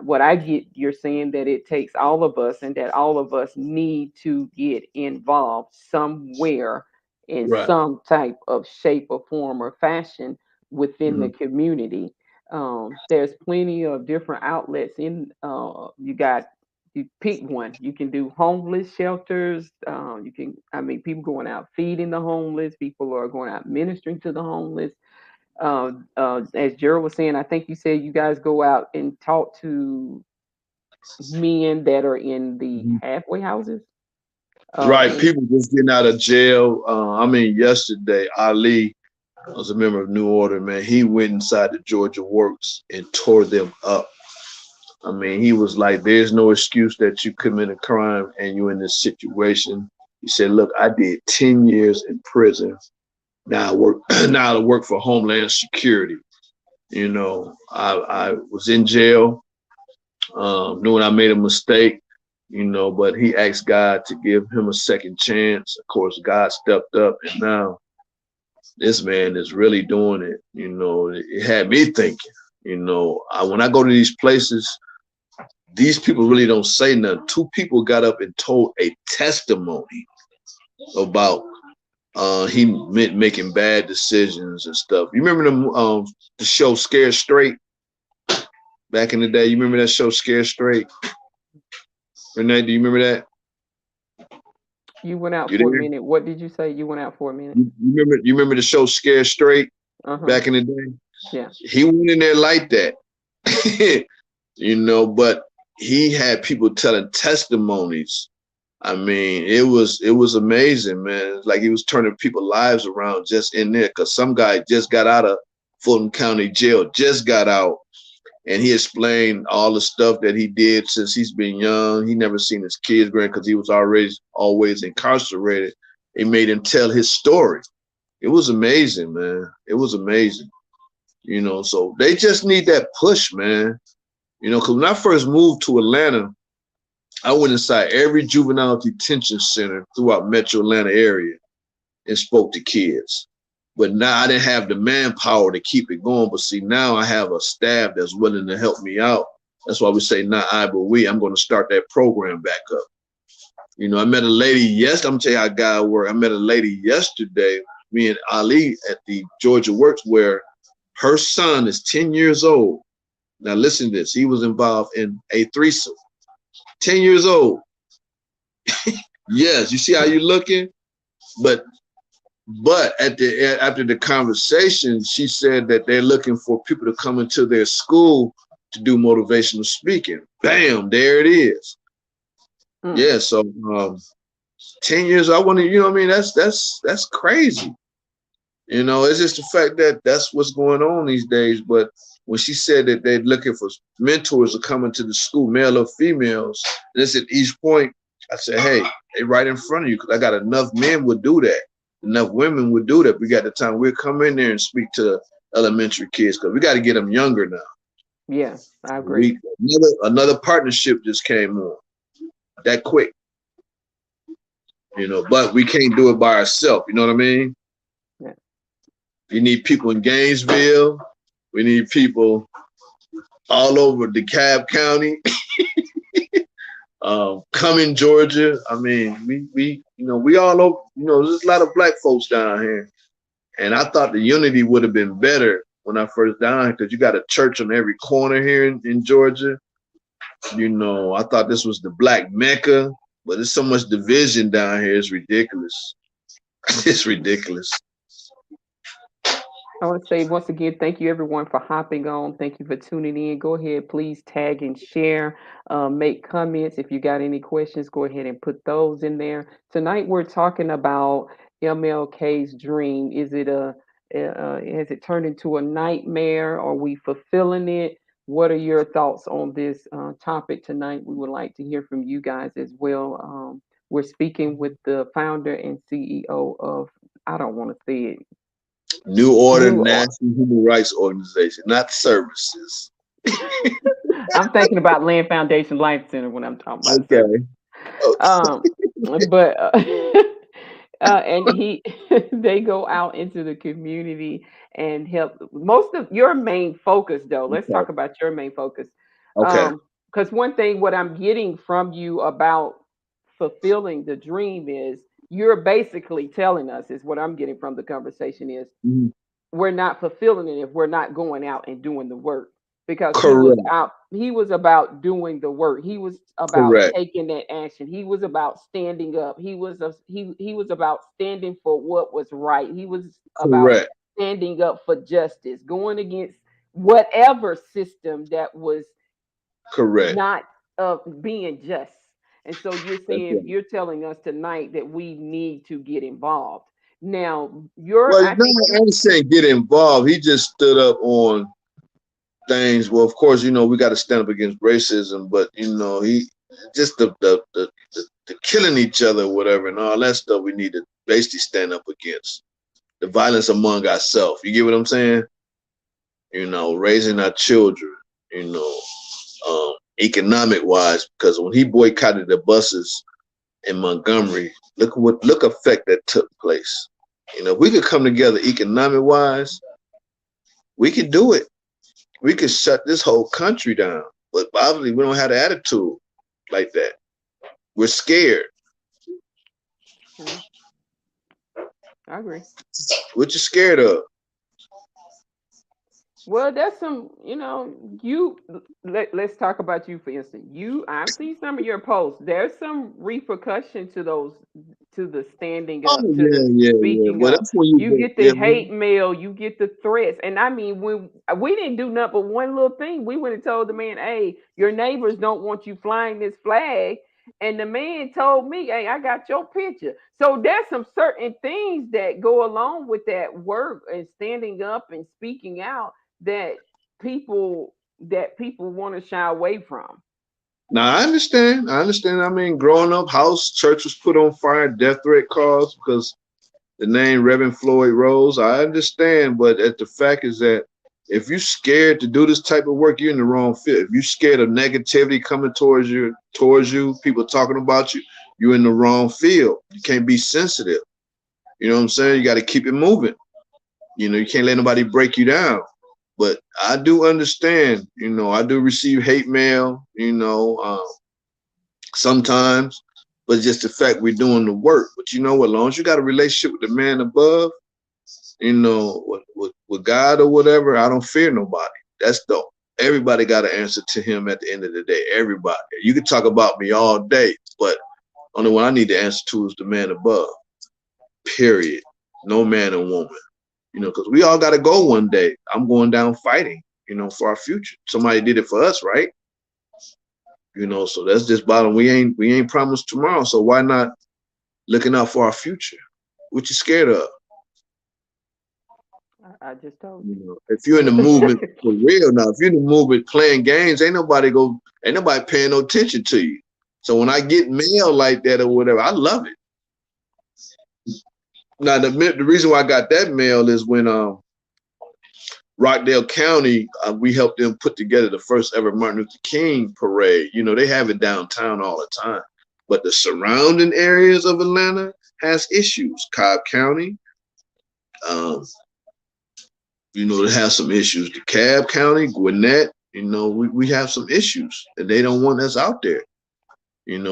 Speaker 2: What I get, you're saying that it takes all of us, and that all of us need to get involved somewhere in some type of shape or form or fashion within the community. There's plenty of different outlets you pick one. You can do homeless shelters. People going out feeding the homeless. People are going out ministering to the homeless. As Gerald was saying, I think you said you guys go out and talk to men that are in the halfway houses.
Speaker 1: Right. People just getting out of jail. Yesterday, Ali was a member of New Order, man. He went inside the Georgia Works and tore them up. He was like, there's no excuse that you commit a crime and you're in this situation. He said, look, I did 10 years in prison. Now I work for Homeland Security. I was in jail, knowing I made a mistake, but he asked God to give him a second chance. Of course, God stepped up, and now this man is really doing it. It had me thinking, when I go to these places, these people really don't say nothing. Two people got up and told a testimony about he making bad decisions and stuff. You remember the show Scared Straight back in the day? You remember that show Scared Straight? Renee, do you remember that?
Speaker 2: You went out for a minute. What did you say? You went out for a minute.
Speaker 1: You remember the show Scared Straight back in the day?
Speaker 2: Yeah.
Speaker 1: He went in there like that. You know, but he had people telling testimonies. I mean, it was amazing, man. It's like he was turning people's lives around just in there, because some guy just got out of Fulton County Jail, just got out, and he explained all the stuff that he did since he's been young. He never seen his kids growing because he was always incarcerated. It made him tell his story. It was amazing, man. It was amazing. You know, so they just need that push, man. You know, because when I first moved to Atlanta, I went inside every juvenile detention center throughout Metro Atlanta area and spoke to kids. But now I didn't have the manpower to keep it going. But see, now I have a staff that's willing to help me out. That's why we say not I, but we. I'm going to start that program back up. You know, I met a lady yesterday. I'm going to tell you how God works. I met a lady yesterday, me and Ali at the Georgia Works, where her son is 10 years old. Now listen to this. He was involved in a threesome. 10 years old. Yes, you see how you're looking? But after the conversation, she said that they're looking for people to come into their school to do motivational speaking. Bam, there it is. Yeah, so 10 years, I want to, you know what I mean? That's crazy. You know, it's just the fact that that's what's going on these days. But when she said that they're looking for mentors to come into the school, male or females, and it's at each point, I said, hey, they right in front of you, because I got enough men would do that. Enough women would do that. We got the time. We'll come in there and speak to elementary kids, because we got to get them younger now.
Speaker 2: Yeah, I agree.
Speaker 1: Another partnership just came on that quick. You know, but we can't do it by ourselves. You know what I mean? Yeah. You need people in Gainesville. We need people all over DeKalb County. Cumming, Georgia. I mean, we all over, you know, there's a lot of black folks down here. And I thought the unity would have been better when I first down here, because you got a church on every corner here in Georgia. You know, I thought this was the black Mecca, but there's so much division down here. It's ridiculous. It's ridiculous.
Speaker 2: I want to say once again, thank you everyone for hopping on. Thank you for tuning in. Go ahead, please tag and share, make comments. If you got any questions, go ahead and put those in there. Tonight we're talking about MLK's Dream. Is it has it turned into a nightmare? Are we fulfilling it? What are your thoughts on this topic tonight? We would like to hear from you guys as well. We're speaking with the founder and CEO of, I don't want to say it,
Speaker 1: New Order National Human Rights Organization, not services.
Speaker 2: I'm thinking about Land Foundation Life Center when I'm talking about
Speaker 1: okay.
Speaker 2: But and they go out into the community and help. Most of your main focus, though, let's talk about your main focus.
Speaker 1: Okay.
Speaker 2: Because one thing, what I'm getting from you about fulfilling the dream is, you're basically telling us, is what I'm getting from the conversation is, we're not fulfilling it if we're not going out and doing the work. Because he was about doing the work. He was about taking that action. He was about standing up. He was about standing for what was right. He was about standing up for justice, going against whatever system that was not being just. And so you're saying, you're telling us tonight that we need to get involved. Now,
Speaker 1: I ain't saying get involved. He just stood up on things. Well, of course, you know, we got to stand up against racism, but you know, he just the killing each other or whatever and all that stuff we need to basically stand up against. The violence among ourselves. You get what I'm saying? You know, raising our children, you know, economic wise, because when he boycotted the buses in Montgomery, look effect that took place. You know, if we could come together economic wise, we could do it. We could shut this whole country down. but obviously we don't have the attitude like that. We're scared.
Speaker 2: I agree.
Speaker 1: What you scared of?
Speaker 2: Well, that's some, let's talk about you for instance. I've seen some of your posts. There's some repercussion to those, to the standing
Speaker 1: Oh
Speaker 2: up, to
Speaker 1: yeah,
Speaker 2: the
Speaker 1: yeah, yeah.
Speaker 2: speaking
Speaker 1: Well,
Speaker 2: up.
Speaker 1: that's when you
Speaker 2: You
Speaker 1: get
Speaker 2: get the
Speaker 1: yeah,
Speaker 2: hate mail, you get the threats. And I mean, when we didn't do nothing but one little thing, we went and told the man, hey, your neighbors don't want you flying this flag. And the man told me, hey, I got your picture. So there's some certain things that go along with that work and standing up and speaking out that people want to shy away from.
Speaker 1: Now I understand. I understand. I mean, growing up, house church was put on fire, death threat calls because the name Reverend Floyd Rose. I understand, but the fact is that if you're scared to do this type of work, you're in the wrong field. If you're scared of negativity coming towards you, people talking about you, you're in the wrong field. You can't be sensitive. You know what I'm saying? You got to keep it moving. You can't let nobody break you down. But I do understand. I do receive hate mail. Sometimes, but just the fact we're doing the work. But you know what? As long as you got a relationship with the man above, with God or whatever, I don't fear nobody. That's the Everybody got to answer to him at the end of the day. Everybody. You can talk about me all day, but only one I need to answer to is the man above. Period. No man and woman. Because we all got to go one day. I'm going down fighting, for our future. Somebody did it for us, right? So that's just bottom. We ain't promised tomorrow, so why not looking out for our future? What you scared of?
Speaker 2: I just told you.
Speaker 1: If you're in the movement for real now, if you're in the movement playing games, ain't nobody paying no attention to you. So when I get mail like that or whatever, I love it. Now the reason why I got that mail is when Rockdale County, we helped them put together the first ever Martin Luther King parade. They have it downtown all the time, but the surrounding areas of Atlanta has issues. Cobb County, it has some issues. DeKalb County, Gwinnett, we have some issues, and they don't want us out there.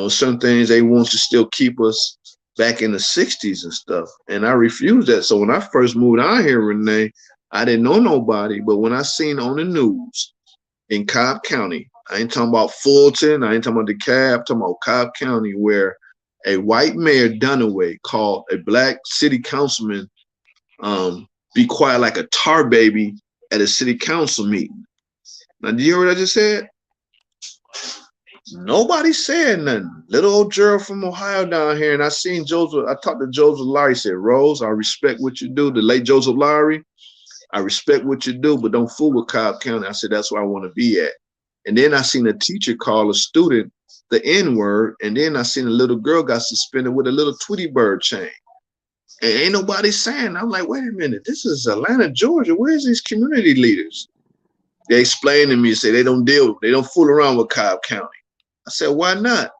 Speaker 1: Some things they want to still keep us back in the 60s and stuff, and I refuse that. So when I first moved out here, Renee, I didn't know nobody, but when I seen on the news in Cobb County, I ain't talking about Fulton, I ain't talking about DeKalb, I'm talking about Cobb County, where a white mayor, Dunaway, called a black city councilman be quiet like a tar baby at a city council meeting. Now, do you hear what I just said? Nobody said nothing. Little old Gerald from Ohio down here, and I talked to Joseph Lowry, he said, Rose, I respect what you do. The late Joseph Lowry, I respect what you do, but don't fool with Cobb County. I said, that's where I want to be at. And then I seen a teacher call a student the N-word, and then I seen a little girl got suspended with a little Tweety Bird chain. And ain't nobody saying. I'm like, wait a minute, this is Atlanta, Georgia. Where's these community leaders? They explained to me, say they don't fool around with Cobb County. I said, why not?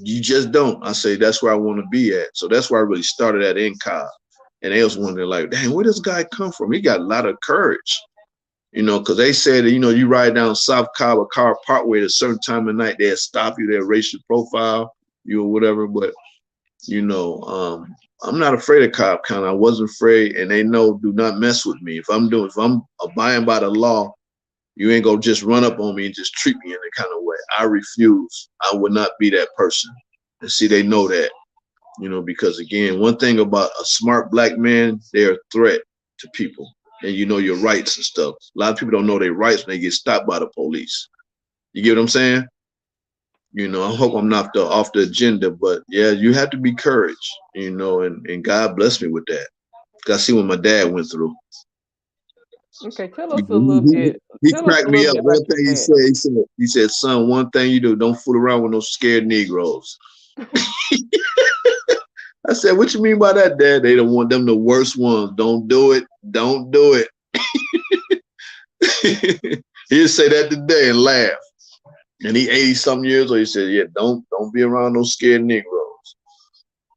Speaker 1: You just don't. I say, that's where I want to be at. So that's where I really started at in Cobb. And they was wondering, like, dang, where does this guy come from? He got a lot of courage, because they said that, you ride down South Cobb or Car Parkway at a certain time of night, they'll stop you, they'll racial profile you or whatever. But, I'm not afraid of Cobb County. I wasn't afraid, and they know, do not mess with me. If I'm abiding by the law, you ain't gonna just run up on me and just treat me in that kind of way. I refuse. I would not be that person. And see, they know that. Because again, one thing about a smart black man, they're a threat to people, and your rights and stuff. A lot of people don't know their rights when they get stopped by the police. You get what I'm saying? I hope I'm not off the agenda, but yeah, you have to be courage, and God bless me with that. I see what my dad went through.
Speaker 2: Okay, tell us a little bit.
Speaker 1: He
Speaker 2: Tell us a
Speaker 1: cracked me
Speaker 2: little
Speaker 1: up.
Speaker 2: bit
Speaker 1: One
Speaker 2: about
Speaker 1: thing
Speaker 2: your dad.
Speaker 1: he said, son, one thing you do, don't fool around with no scared Negroes. I said, what you mean by that, Dad? They don't want them the worst ones. Don't do it. Don't do it. He'd say that today and laugh. And he 80-something years old. He said, yeah, don't be around those scared Negroes.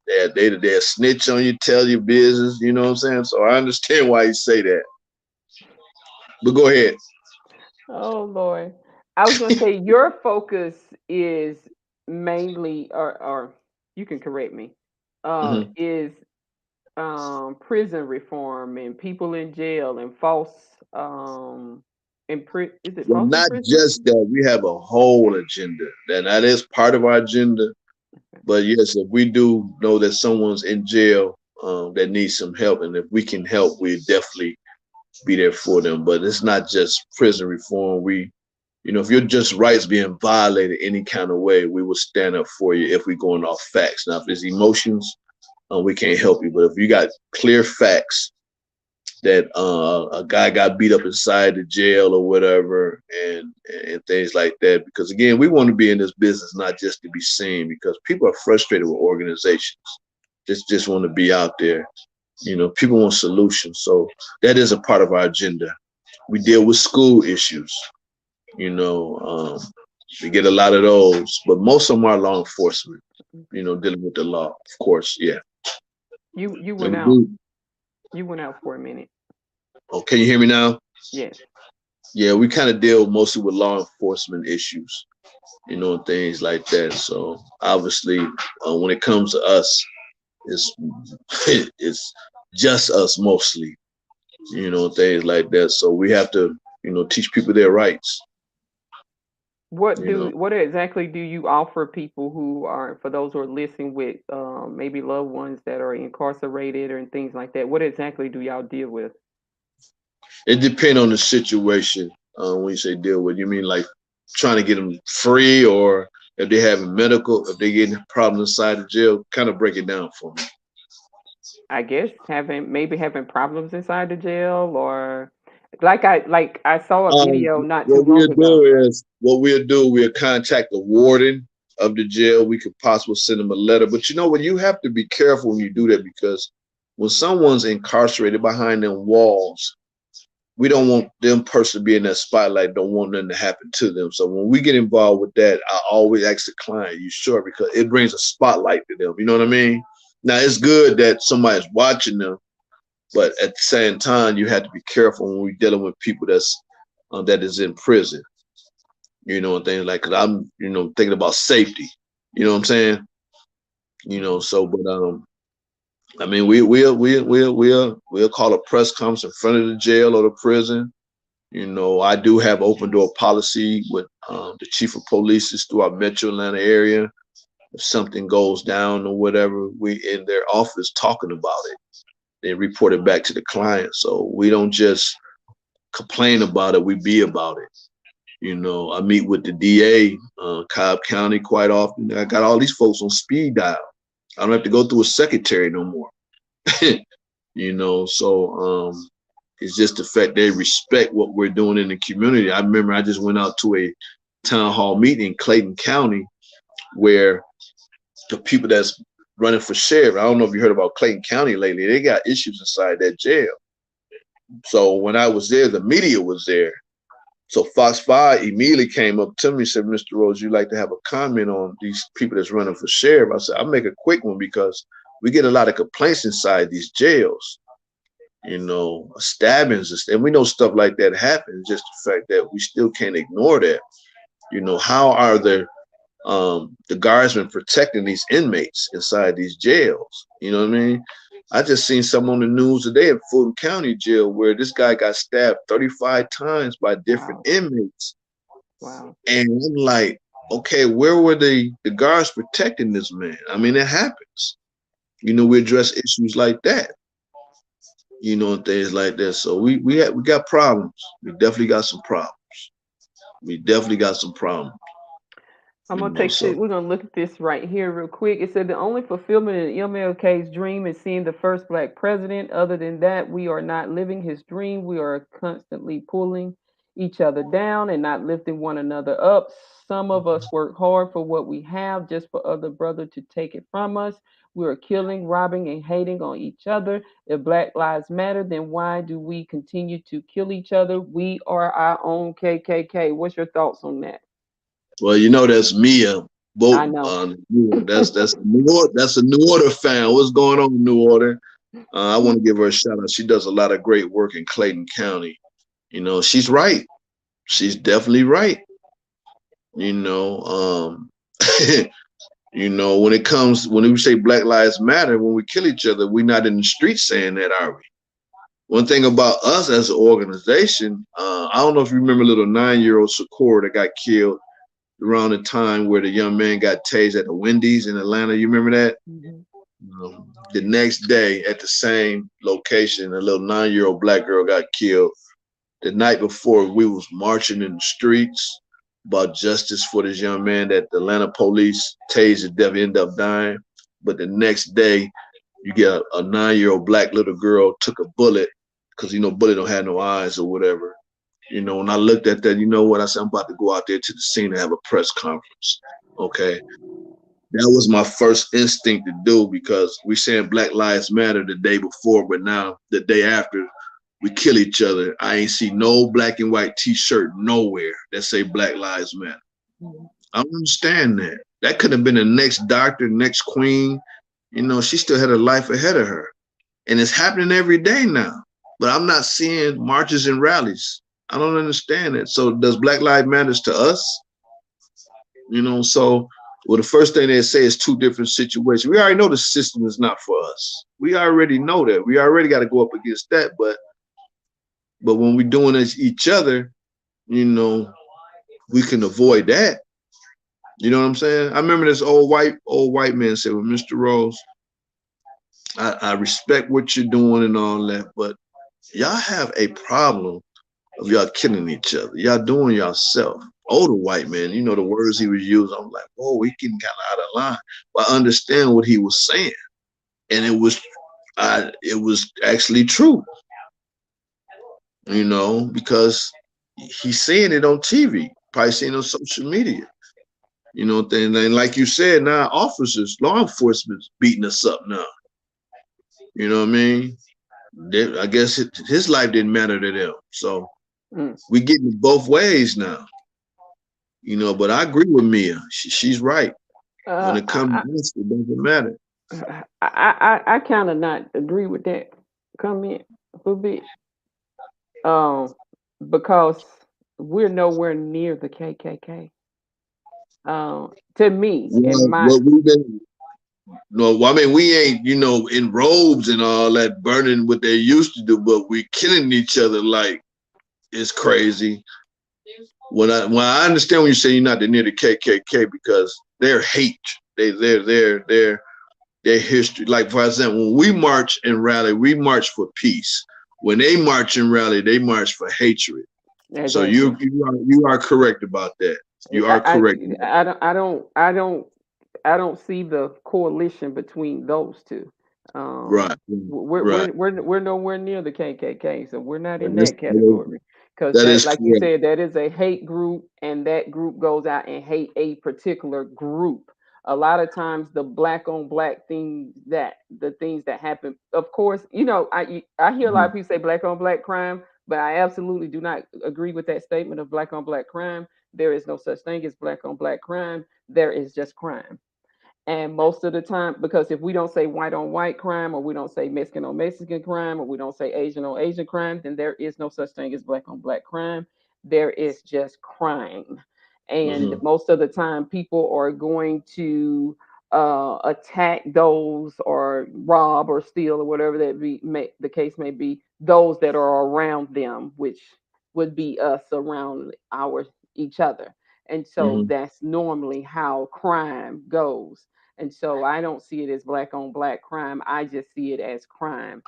Speaker 1: They'll snitch on you, tell your business, you know what I'm saying? So I understand why he say that. But go ahead.
Speaker 2: Oh Lord. I was going to say your focus is mainly, or you can correct me,
Speaker 1: Mhm.
Speaker 2: is prison reform and people in jail and false is it
Speaker 1: Well,
Speaker 2: false
Speaker 1: not
Speaker 2: imprisonment?
Speaker 1: just that, we have a whole agenda, and that is part of our agenda. But yes, if we do know that someone's in jail that needs some help, and if we can help, we definitely be there for them. But it's not just prison reform. If your just rights being violated any kind of way, we will stand up for you if we're going off facts. Now, if it's emotions, we can't help you. But if you got clear facts that a guy got beat up inside the jail or whatever, and things like that, because again, we want to be in this business not just to be seen, because people are frustrated with organizations. Just want to be out there. People want solutions. So that is a part of our agenda. We deal with school issues. You know, um, we get a lot of those, but most of them are law enforcement. Dealing with the law, of course. Yeah.
Speaker 2: You
Speaker 1: And
Speaker 2: went
Speaker 1: we
Speaker 2: out.
Speaker 1: do.
Speaker 2: You went out for a minute.
Speaker 1: Oh, can you hear me now?
Speaker 2: Yes.
Speaker 1: Yeah, we kind of deal mostly with law enforcement issues, and things like that. So obviously, when it comes to us, it's it's just us mostly, things like that. So we have to, teach people their rights. You know,
Speaker 2: What exactly do you offer people who are, for those who are listening with maybe loved ones that are incarcerated or and things like that? What exactly do y'all deal with?
Speaker 1: it depends on the situation. When you say deal with, you mean like trying to get them free, or if they having medical, if they getting problems inside the jail? Kind of break it down for me.
Speaker 2: I guess having problems inside the jail, or like I saw a video not too
Speaker 1: What we'll
Speaker 2: long ago.
Speaker 1: do is, we'll contact the warden of the jail. We could possibly send them a letter. But what, you have to be careful when you do that, because when someone's incarcerated behind them walls, we don't want them person to be in that spotlight, don't want nothing to happen to them. So when we get involved with that, I always ask the client, you sure? Because it brings a spotlight to them. You know what I mean? Now, it's good that somebody's watching them, but at the same time, you have to be careful when we're dealing with people that is in prison, and things like, because I'm, thinking about safety. You know what I'm saying? So, but I mean, we'll call a press conference in front of the jail or the prison. I do have open door policy with the chief of police throughout Metro Atlanta area. If something goes down or whatever, we in their office talking about it. They report it back to the client. So we don't just complain about it, we be about it. I meet with the DA, Cobb County, quite often. I got all these folks on speed dial. I don't have to go through a secretary no more. So it's just the fact they respect what we're doing in the community. I remember I just went out to a town hall meeting in Clayton County where the people that's running for sheriff, I don't know if you heard about Clayton County lately, they got issues inside that jail. So when I was there, the media was there. So Fox 5 immediately came up to me and said, Mr. Rose, you'd like to have a comment on these people that's running for sheriff? I said, I'll make a quick one, because we get a lot of complaints inside these jails, stabbings, and we know stuff like that happens. Just the fact that we still can't ignore that. How are the guardsmen protecting these inmates inside these jails? You know what I mean? I just seen some on the news today in Fulton County Jail where this guy got stabbed 35 times by different
Speaker 2: Wow.
Speaker 1: inmates.
Speaker 2: Wow.
Speaker 1: And I'm like, okay, where were the guards protecting this man? I mean, it happens. We address issues like that, and things like that. So we got problems. We definitely got some problems. We definitely got some problems.
Speaker 2: I'm gonna take
Speaker 1: So
Speaker 2: this. We're gonna look at this right here real quick. It said the only fulfillment in MLK's dream is seeing the first black president. Other than that, we are not living his dream. We are constantly pulling each other down and not lifting one another up. Some of us work hard for what we have just for other brother to take it from us. We are killing, robbing, and hating on each other. If Black Lives Matter, then why do we continue to kill each other? We are our own KKK. What's your thoughts on that?
Speaker 1: well, that's Mia
Speaker 2: I
Speaker 1: Bolton.
Speaker 2: know.
Speaker 1: That's a New Order fan. What's going on, New Order? I want to give her a shout out. She does a lot of great work in Clayton County. She's right. She's definitely right. You know, when we say Black Lives Matter, when we kill each other, we're not in the streets saying that, are we? One thing about us as an organization, I don't know if you remember little 9-year-old Sakura that got killed around the time where the young man got tased at the Wendy's in Atlanta. You remember that?
Speaker 2: Mhm.
Speaker 1: The next day at the same location, a little 9-year-old black girl got killed. The night before, we was marching in the streets about justice for this young man that the Atlanta police tased to death, ended up dying. But the next day, you get a 9-year-old black little girl took a bullet because bullet don't have no eyes or whatever. When I looked at that, you know what? I said, I'm about to go out there to the scene and have a press conference. Okay. That was my first instinct to do because we saying Black Lives Matter the day before, but now the day after we kill each other, I ain't see no black and white T-shirt nowhere that say Black Lives Matter.
Speaker 2: Mhm.
Speaker 1: I don't understand that. That could have been the next doctor, next queen. She still had a life ahead of her, and it's happening every day now. But I'm not seeing marches and rallies. I don't understand it. So does Black Lives Matter to us? So well, the first thing they say is two different situations. We already know the system is not for us. We already know that. We already got to go up against that. But when we're doing it each other, you know, we can avoid that. You know what I'm saying? I remember this old white man said, "Well, Mr. Rose, I respect what you're doing and all that, but y'all have a problem of y'all killing each other. Y'all doing yourself." Older white man, the words he was using, I'm like, "Oh, we getting kind of out of line." But I understand what he was saying, and it was actually true, because he's saying it on TV, probably seeing it on social media. And like you said, now officers, law enforcement's beating us up now. You know what I mean? I guess his life didn't matter to them. So
Speaker 2: Mm.
Speaker 1: we getting it both ways now. But I agree with Mia. She's right. When
Speaker 2: Uh,
Speaker 1: it comes
Speaker 2: I
Speaker 1: to this, it doesn't matter.
Speaker 2: I kind of not agree with that comment a little bit. Um, because we're nowhere near the KKK. To me, in
Speaker 1: Well,
Speaker 2: my
Speaker 1: what we've been, no, I mean, we ain't, in robes and all that burning what they used to do, but we killing each other like it's crazy. When I understand when you say you're not near the KKK because their hate, their history. Like for example, when we march and rally, we march for peace. When they march and rally, they march for hatred. So
Speaker 2: exactly.
Speaker 1: you are correct about that. You are
Speaker 2: I,
Speaker 1: correct.
Speaker 2: I don't see the coalition between those two.
Speaker 1: Right, right.
Speaker 2: We're nowhere near the KKK, so we're not in
Speaker 1: That's,
Speaker 2: that category. Because
Speaker 1: that
Speaker 2: that,
Speaker 1: is
Speaker 2: like you
Speaker 1: correct.
Speaker 2: said, that is a hate group, and that group goes out and hate a particular group. A lot of times, the black on black thing that the things that happen. Of course, I hear a lot of people say black on black crime, but I absolutely do not agree with that statement of black on black crime. There is no such thing as black on black crime. There is just crime. And most of the time, because if we don't say white on white crime, or we don't say Mexican on Mexican crime, or we don't say Asian on Asian crime, then there is no such thing as black on black crime. There is just crime. And
Speaker 1: Mm-hmm.
Speaker 2: most of the time, people are going to attack those or rob or steal or whatever the case may be, those that are around them, which would be us around our each other. And so
Speaker 1: Mm-hmm.
Speaker 2: that's normally how crime goes. And so I don't see it as black on black crime. I just see it as crime.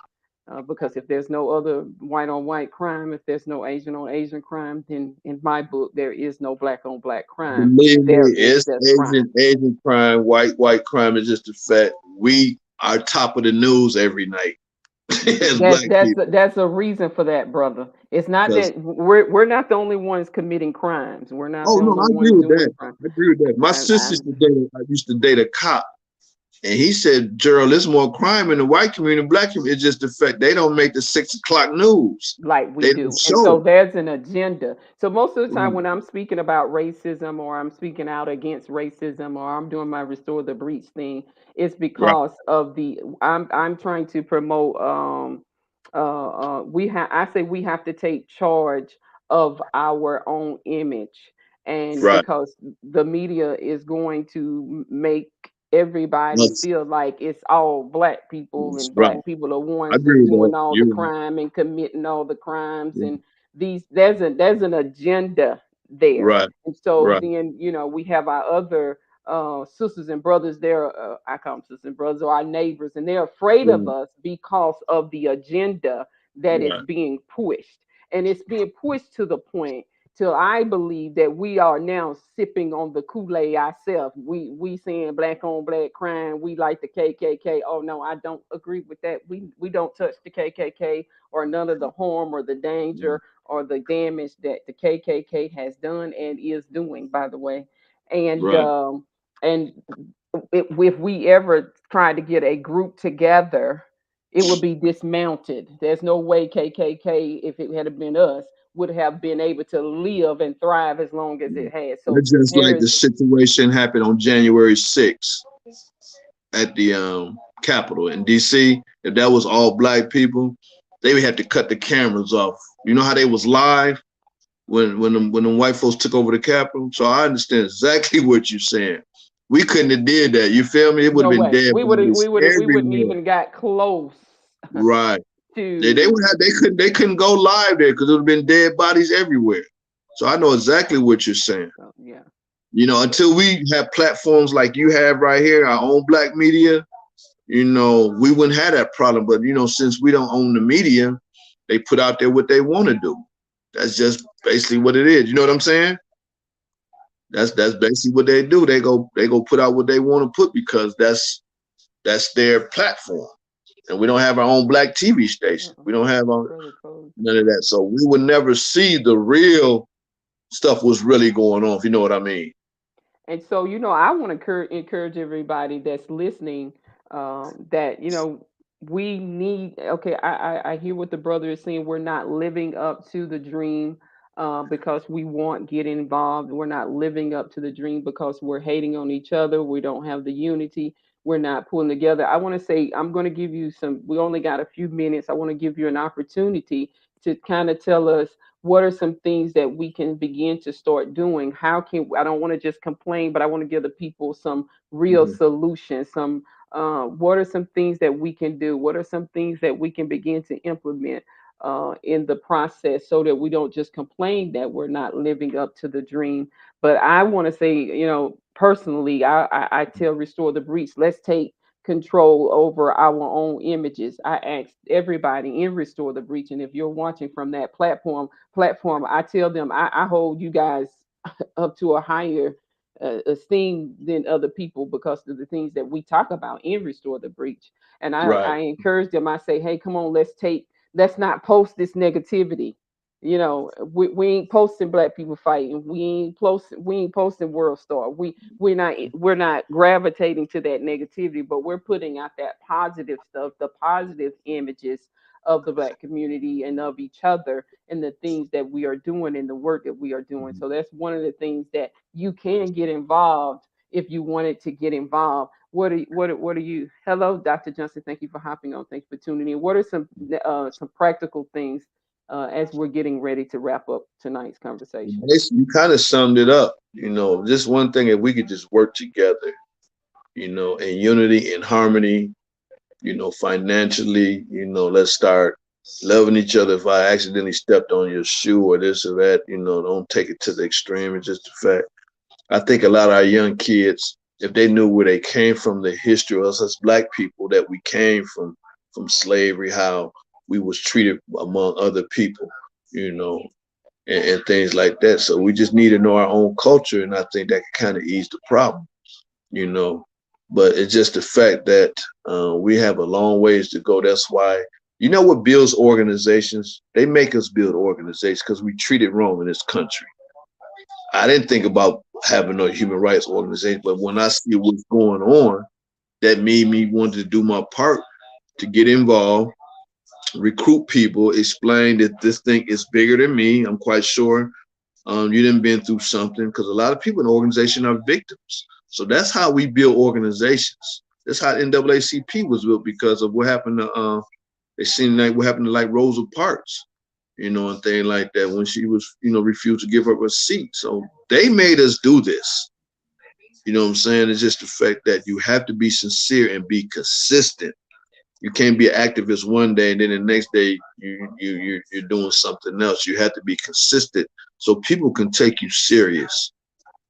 Speaker 2: Because if there's no other white on white crime, if there's no Asian on Asian crime, then in my book, there is no black on black crime.
Speaker 1: Believe me,
Speaker 2: There is
Speaker 1: it's
Speaker 2: just crime.
Speaker 1: Asian crime, white crime is just a fact. We are top of the news every night as
Speaker 2: That
Speaker 1: black
Speaker 2: that's
Speaker 1: people.
Speaker 2: that's a reason for that, brother. It's not
Speaker 1: Because
Speaker 2: that we're not the only ones committing crimes. We're not
Speaker 1: oh
Speaker 2: the
Speaker 1: no,
Speaker 2: only
Speaker 1: I agree
Speaker 2: ones
Speaker 1: with
Speaker 2: doing
Speaker 1: that.
Speaker 2: crime.
Speaker 1: I agree with that. My sister
Speaker 2: I
Speaker 1: used to date a cop. And he said, Gerald, there's more crime in the white community and black community. It's just the fact they don't make the 6 o'clock news.
Speaker 2: like we
Speaker 1: They don't
Speaker 2: do. And
Speaker 1: show
Speaker 2: so
Speaker 1: it.
Speaker 2: there's an agenda. So most of the time
Speaker 1: Right.
Speaker 2: when I'm speaking about racism, or I'm speaking out against racism, or I'm doing my restore the breach thing, it's
Speaker 1: Right.
Speaker 2: because of the I'm trying to promote we have I say we have to take charge of our own image. and
Speaker 1: Right.
Speaker 2: because the media is going to make everybody
Speaker 1: That's
Speaker 2: feel like it's all black people and
Speaker 1: right.
Speaker 2: black people are
Speaker 1: I
Speaker 2: ones
Speaker 1: agree
Speaker 2: that's
Speaker 1: with that.
Speaker 2: doing all the
Speaker 1: You're right.
Speaker 2: crime and committing all the crimes,
Speaker 1: Yeah.
Speaker 2: and these there's an agenda there.
Speaker 1: Right.
Speaker 2: And so
Speaker 1: Right.
Speaker 2: then we have our other sisters and brothers there, I call them sisters and brothers, or our neighbors, and they're afraid of
Speaker 1: Right.
Speaker 2: us because of the agenda that is
Speaker 1: Right.
Speaker 2: being pushed. And it's being pushed to the point till I believe that we are now sipping on the Kool-Aid ourselves. We saying black on black crime. We like the KKK. Oh no, I don't agree with that. We don't touch the KKK or none of the harm or the danger or the damage that the KKK has done and is doing, by the way. And
Speaker 1: Right.
Speaker 2: and if we ever tried to get a group together, it would be dismounted. There's no way KKK, if it had been us, would have been able to live and thrive as long as it has. So
Speaker 1: It's just
Speaker 2: there
Speaker 1: like
Speaker 2: is
Speaker 1: the situation happened on January 6th at the Capitol in DC. If that was all black people, they would have to cut the cameras off. You know how they was live when the white folks took over the Capitol? So I understand exactly what you're saying. We couldn't have did that. You feel me? It would
Speaker 2: no
Speaker 1: have been
Speaker 2: way.
Speaker 1: dead
Speaker 2: We
Speaker 1: bodies
Speaker 2: would we wouldn't
Speaker 1: everywhere.
Speaker 2: even got close
Speaker 1: Right. They
Speaker 2: to
Speaker 1: would have they couldn't go live there because it would have been dead bodies everywhere. So I know exactly what you're saying.
Speaker 2: yeah.
Speaker 1: Until we have platforms like you have right here, our own black media, we wouldn't have that problem. But since we don't own the media, they put out there what they want to do. That's just basically what it is. You know what I'm saying? That's basically what they do. They go put out what they want to put because that's their platform. And we don't have our own black TV station. We don't have
Speaker 2: Brother Code.
Speaker 1: none of that. So we would never see the real stuff was really going on, if you know what I mean.
Speaker 2: And so, I want to encourage everybody that's listening, that, we need, okay, I hear what the brother is saying. We're not living up to the dream because we want get involved. We're not living up to the dream because we're hating on each other. We don't have the unity. We're not pulling together. I want to say, I'm going to give you we only got a few minutes. I want to give you an opportunity to kind of tell us what are some things that we can begin to start doing. How can I don't want to just complain, but I want to give the people some real
Speaker 1: Mhm.
Speaker 2: solutions. Some what are some things that we can do? What are some things that we can begin to implement in the process so that we don't just complain that we're not living up to the dream? But I want to say, personally, I tell Restore the Breach, let's take control over our own images. I asked everybody in Restore the Breach, and if you're watching from that platform, I tell them I hold you guys up to a higher esteem than other people because of the things that we talk about in Restore the Breach. And I
Speaker 1: Right.
Speaker 2: encourage them. I say, hey, come on, let's not post this negativity. We ain't posting black people fighting. We ain't posting World Star. We're not gravitating to that negativity, but we're putting out that positive stuff, the positive images of the black community and of each other and the things that we are doing and the work that we are doing. So that's one of the things that you can get involved if you wanted to get involved. What are you? Hello, Dr. Johnson. Thank you for hopping on. Thank you for tuning in. What are some practical things as we're getting ready to wrap up tonight's conversation?
Speaker 1: Basically, you kind of summed it up. Just one thing, if we could just work together, in unity and harmony, financially, let's start loving each other. If I accidentally stepped on your shoe or this or that, don't take it to the extreme. It's just a fact. I think a lot of our young kids, if they knew where they came from, the history of us as black people, that we came from slavery, how we was treated among other people, you know, and things like that. So we just need to know our own culture, and I think that can kind of ease the problem, you know. But it's just the fact that we have a long ways to go. That's why, what builds organizations? They make us build organizations because we treat it wrong in this country. I didn't think about having a human rights organization, but when I see what's going on, that made me want to do my part to get involved, recruit people, explain that this thing is bigger than me. I'm quite sure you didn't been through something, because a lot of people in the organization are victims. So that's how we build organizations. That's how NAACP was built, because of what happened to they seen like what happened to like Rosa Parks. you know, and things like that when she was, you know, refused to give up her seat. So they made us do this. You know what I'm saying? It's just the fact that you have to be sincere and be consistent. You can't be an activist one day and then the next day you're doing something else. You have to be consistent so people can take you serious,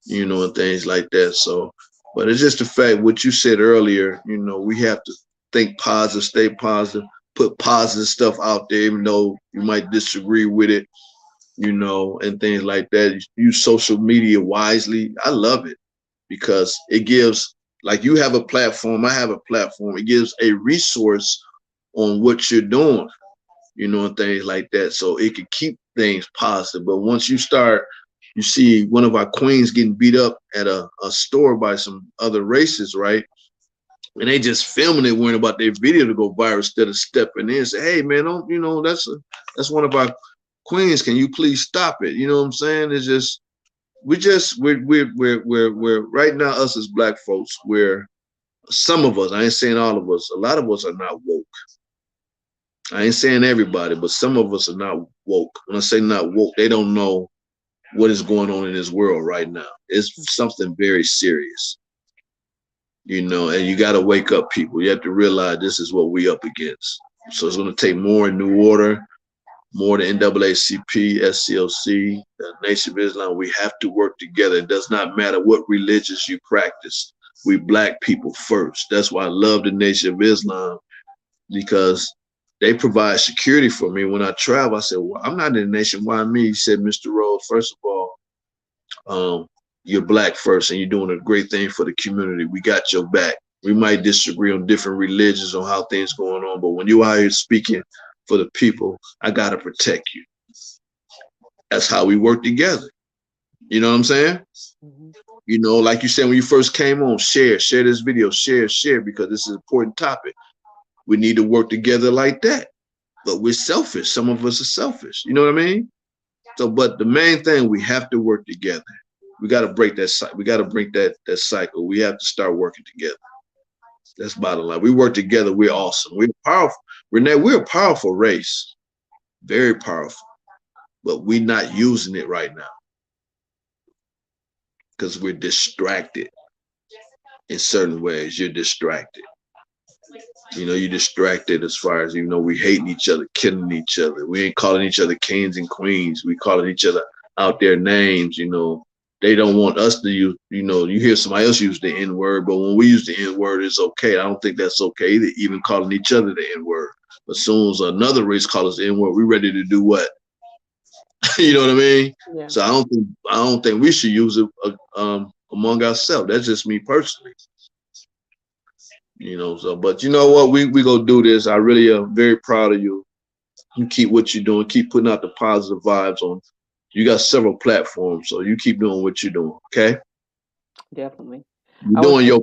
Speaker 1: you know, and things like that. So, but it's just the fact what you said earlier. You know, we have to think positive, stay positive, put positive stuff out there, even though you might disagree with it, you know, and things like that. Use social media wisely. I love it because it gives, like you have a platform, I have a platform. It gives a resource on what you're doing, you know, and things like that. So it can keep things positive. But once you start, you see one of our queens getting beat up at a store by some other races, right? And they just filming it, worrying about their video to go viral instead of stepping in and say, hey man, don't, you know, that's one of our queens. Can you please stop it? You know what I'm saying? It's just we're right now, us as black folks, we're some of us, I ain't saying all of us, a lot of us are not woke. I ain't saying everybody, but some of us are not woke. When I say not woke, they don't know what is going on in this world right now. It's something very serious, you know, and you got to wake up people. You have to realize this is what we up against. So it's going to take more New Order, more the NAACP, SCLC, the Nation of Islam. We have to work together. It does not matter what religions you practice. We black people first. That's why I love the Nation of Islam, because they provide security for me when I travel. I said, well, I'm not in the nation. Why me? He said, Mr. Rose, first of all, you're black first and you're doing a great thing for the community. We got your back. We might disagree on different religions, on how things going on, but when you're out here speaking for the people, I got to protect you. That's how we work together. You know what I'm saying? Mm-hmm. You know, like you said, when you first came on, share this video, share, because this is an important topic. We need to work together like that. But we're selfish. Some of us are selfish. You know what I mean? So, but the main thing, we have to work together. We got to break that cycle. We got to break that cycle. We have to start working together. That's bottom line. We work together. We're awesome. We're powerful. Renee, we're a powerful race. Very powerful. But we're not using it right now because we're distracted in certain ways. You're distracted. You know, you're distracted as far as, you know, we hating each other, killing each other. We ain't calling each other kings and queens. We calling each other out their names, you know. They don't want us to use, you know, you hear somebody else use the N-word, but when we use the N-word, it's okay. I don't think that's okay either, even calling each other the N-word. But as soon as another race calls us the N-word, we're ready to do what? You know what I mean? Yeah. So I don't think we should use it among ourselves. That's just me personally. You know, so, but you know what? We go do this. I really am very proud of you. You keep what you're doing. Keep putting out the positive vibes on. You got several platforms, so you keep doing what you're doing. Okay.
Speaker 2: Definitely.
Speaker 1: You're doing your.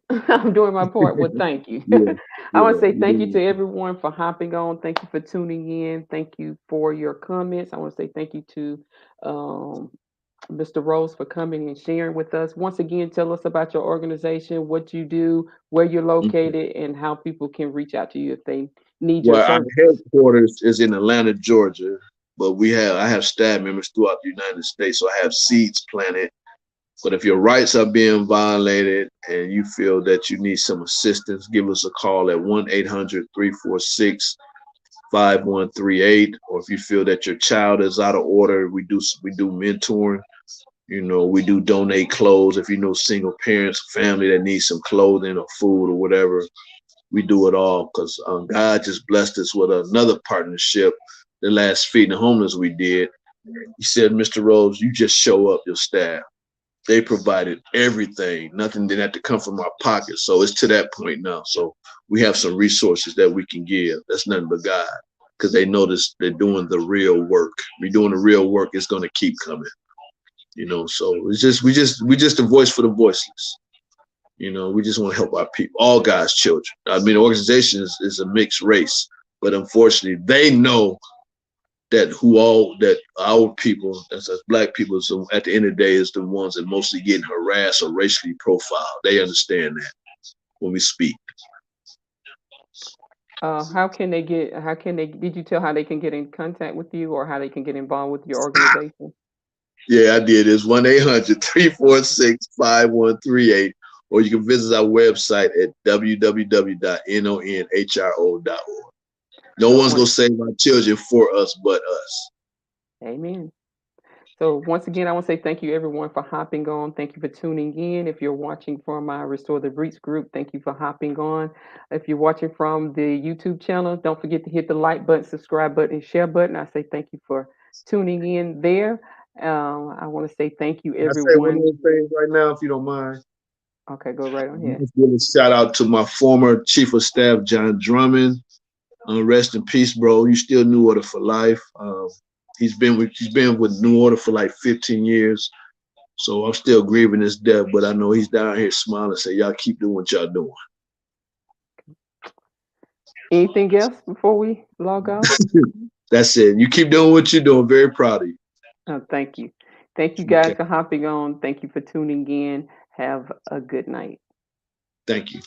Speaker 2: I'm doing my part. Well, thank you. Yeah, I want to say thank you to everyone for hopping on. Thank you for tuning in. Thank you for your comments. I want to say thank you to Mr. Rose for coming and sharing with us. Once again, tell us about your organization, what you do, where you're located, and how people can reach out to you if they need your service.
Speaker 1: Our headquarters is in Atlanta, Georgia, but I have staff members throughout the United States, so I have seeds planted. But if your rights are being violated and you feel that you need some assistance, give us a call at 1-800-346-5138. Or if you feel that your child is out of order, we do mentoring. You know, we do donate clothes. If you know single parents, family that needs some clothing or food or whatever, we do it all, because God just blessed us with another partnership. The last Feeding the Homeless we did. He said, Mr. Rose, you just show up, your staff. They provided everything. Nothing didn't have to come from our pocket. So it's to that point now. So we have some resources that we can give. That's nothing but God, because they notice they're doing the real work. We're doing the real work. It's going to keep coming. You know, so it's just we just a voice for the voiceless. You know, we just want to help our people, all God's children. I mean, the organization is a mixed race, but unfortunately, they know that our people, as black people, so at the end of the day, is the ones that mostly getting harassed or racially profiled. They understand that when we speak.
Speaker 2: Did you tell how they can get in contact with you or how they can get involved with your organization?
Speaker 1: Yeah, I did. It's 1-800-346-5138, or you can visit our website at www.nonhro.org. No one's going to save our children for us but us.
Speaker 2: Amen. So once again, I want to say thank you everyone for hopping on. Thank you for tuning in. If you're watching from my Restore the Breach group, thank you for hopping on. If you're watching from the YouTube channel, don't forget to hit the like button, subscribe button, and share button. I say thank you for tuning in there. I want to say thank you
Speaker 1: Can I say one
Speaker 2: everyone.
Speaker 1: more thing right now, if you don't mind?
Speaker 2: Okay, go right on ahead.
Speaker 1: Let's give a shout out to my former chief of staff, John Drummond. Rest in peace, bro. You still New Order for life. He's been with New Order for like 15 years. So I'm still grieving his death, but I know he's down here smiling. Say, y'all keep doing what y'all doing.
Speaker 2: Anything else before we log off?
Speaker 1: That's it. You keep doing what you're doing. Very proud of you.
Speaker 2: Thank you. Thank you guys
Speaker 1: Okay.
Speaker 2: for hopping on. Thank you for tuning in. Have a good night.
Speaker 1: Thank you.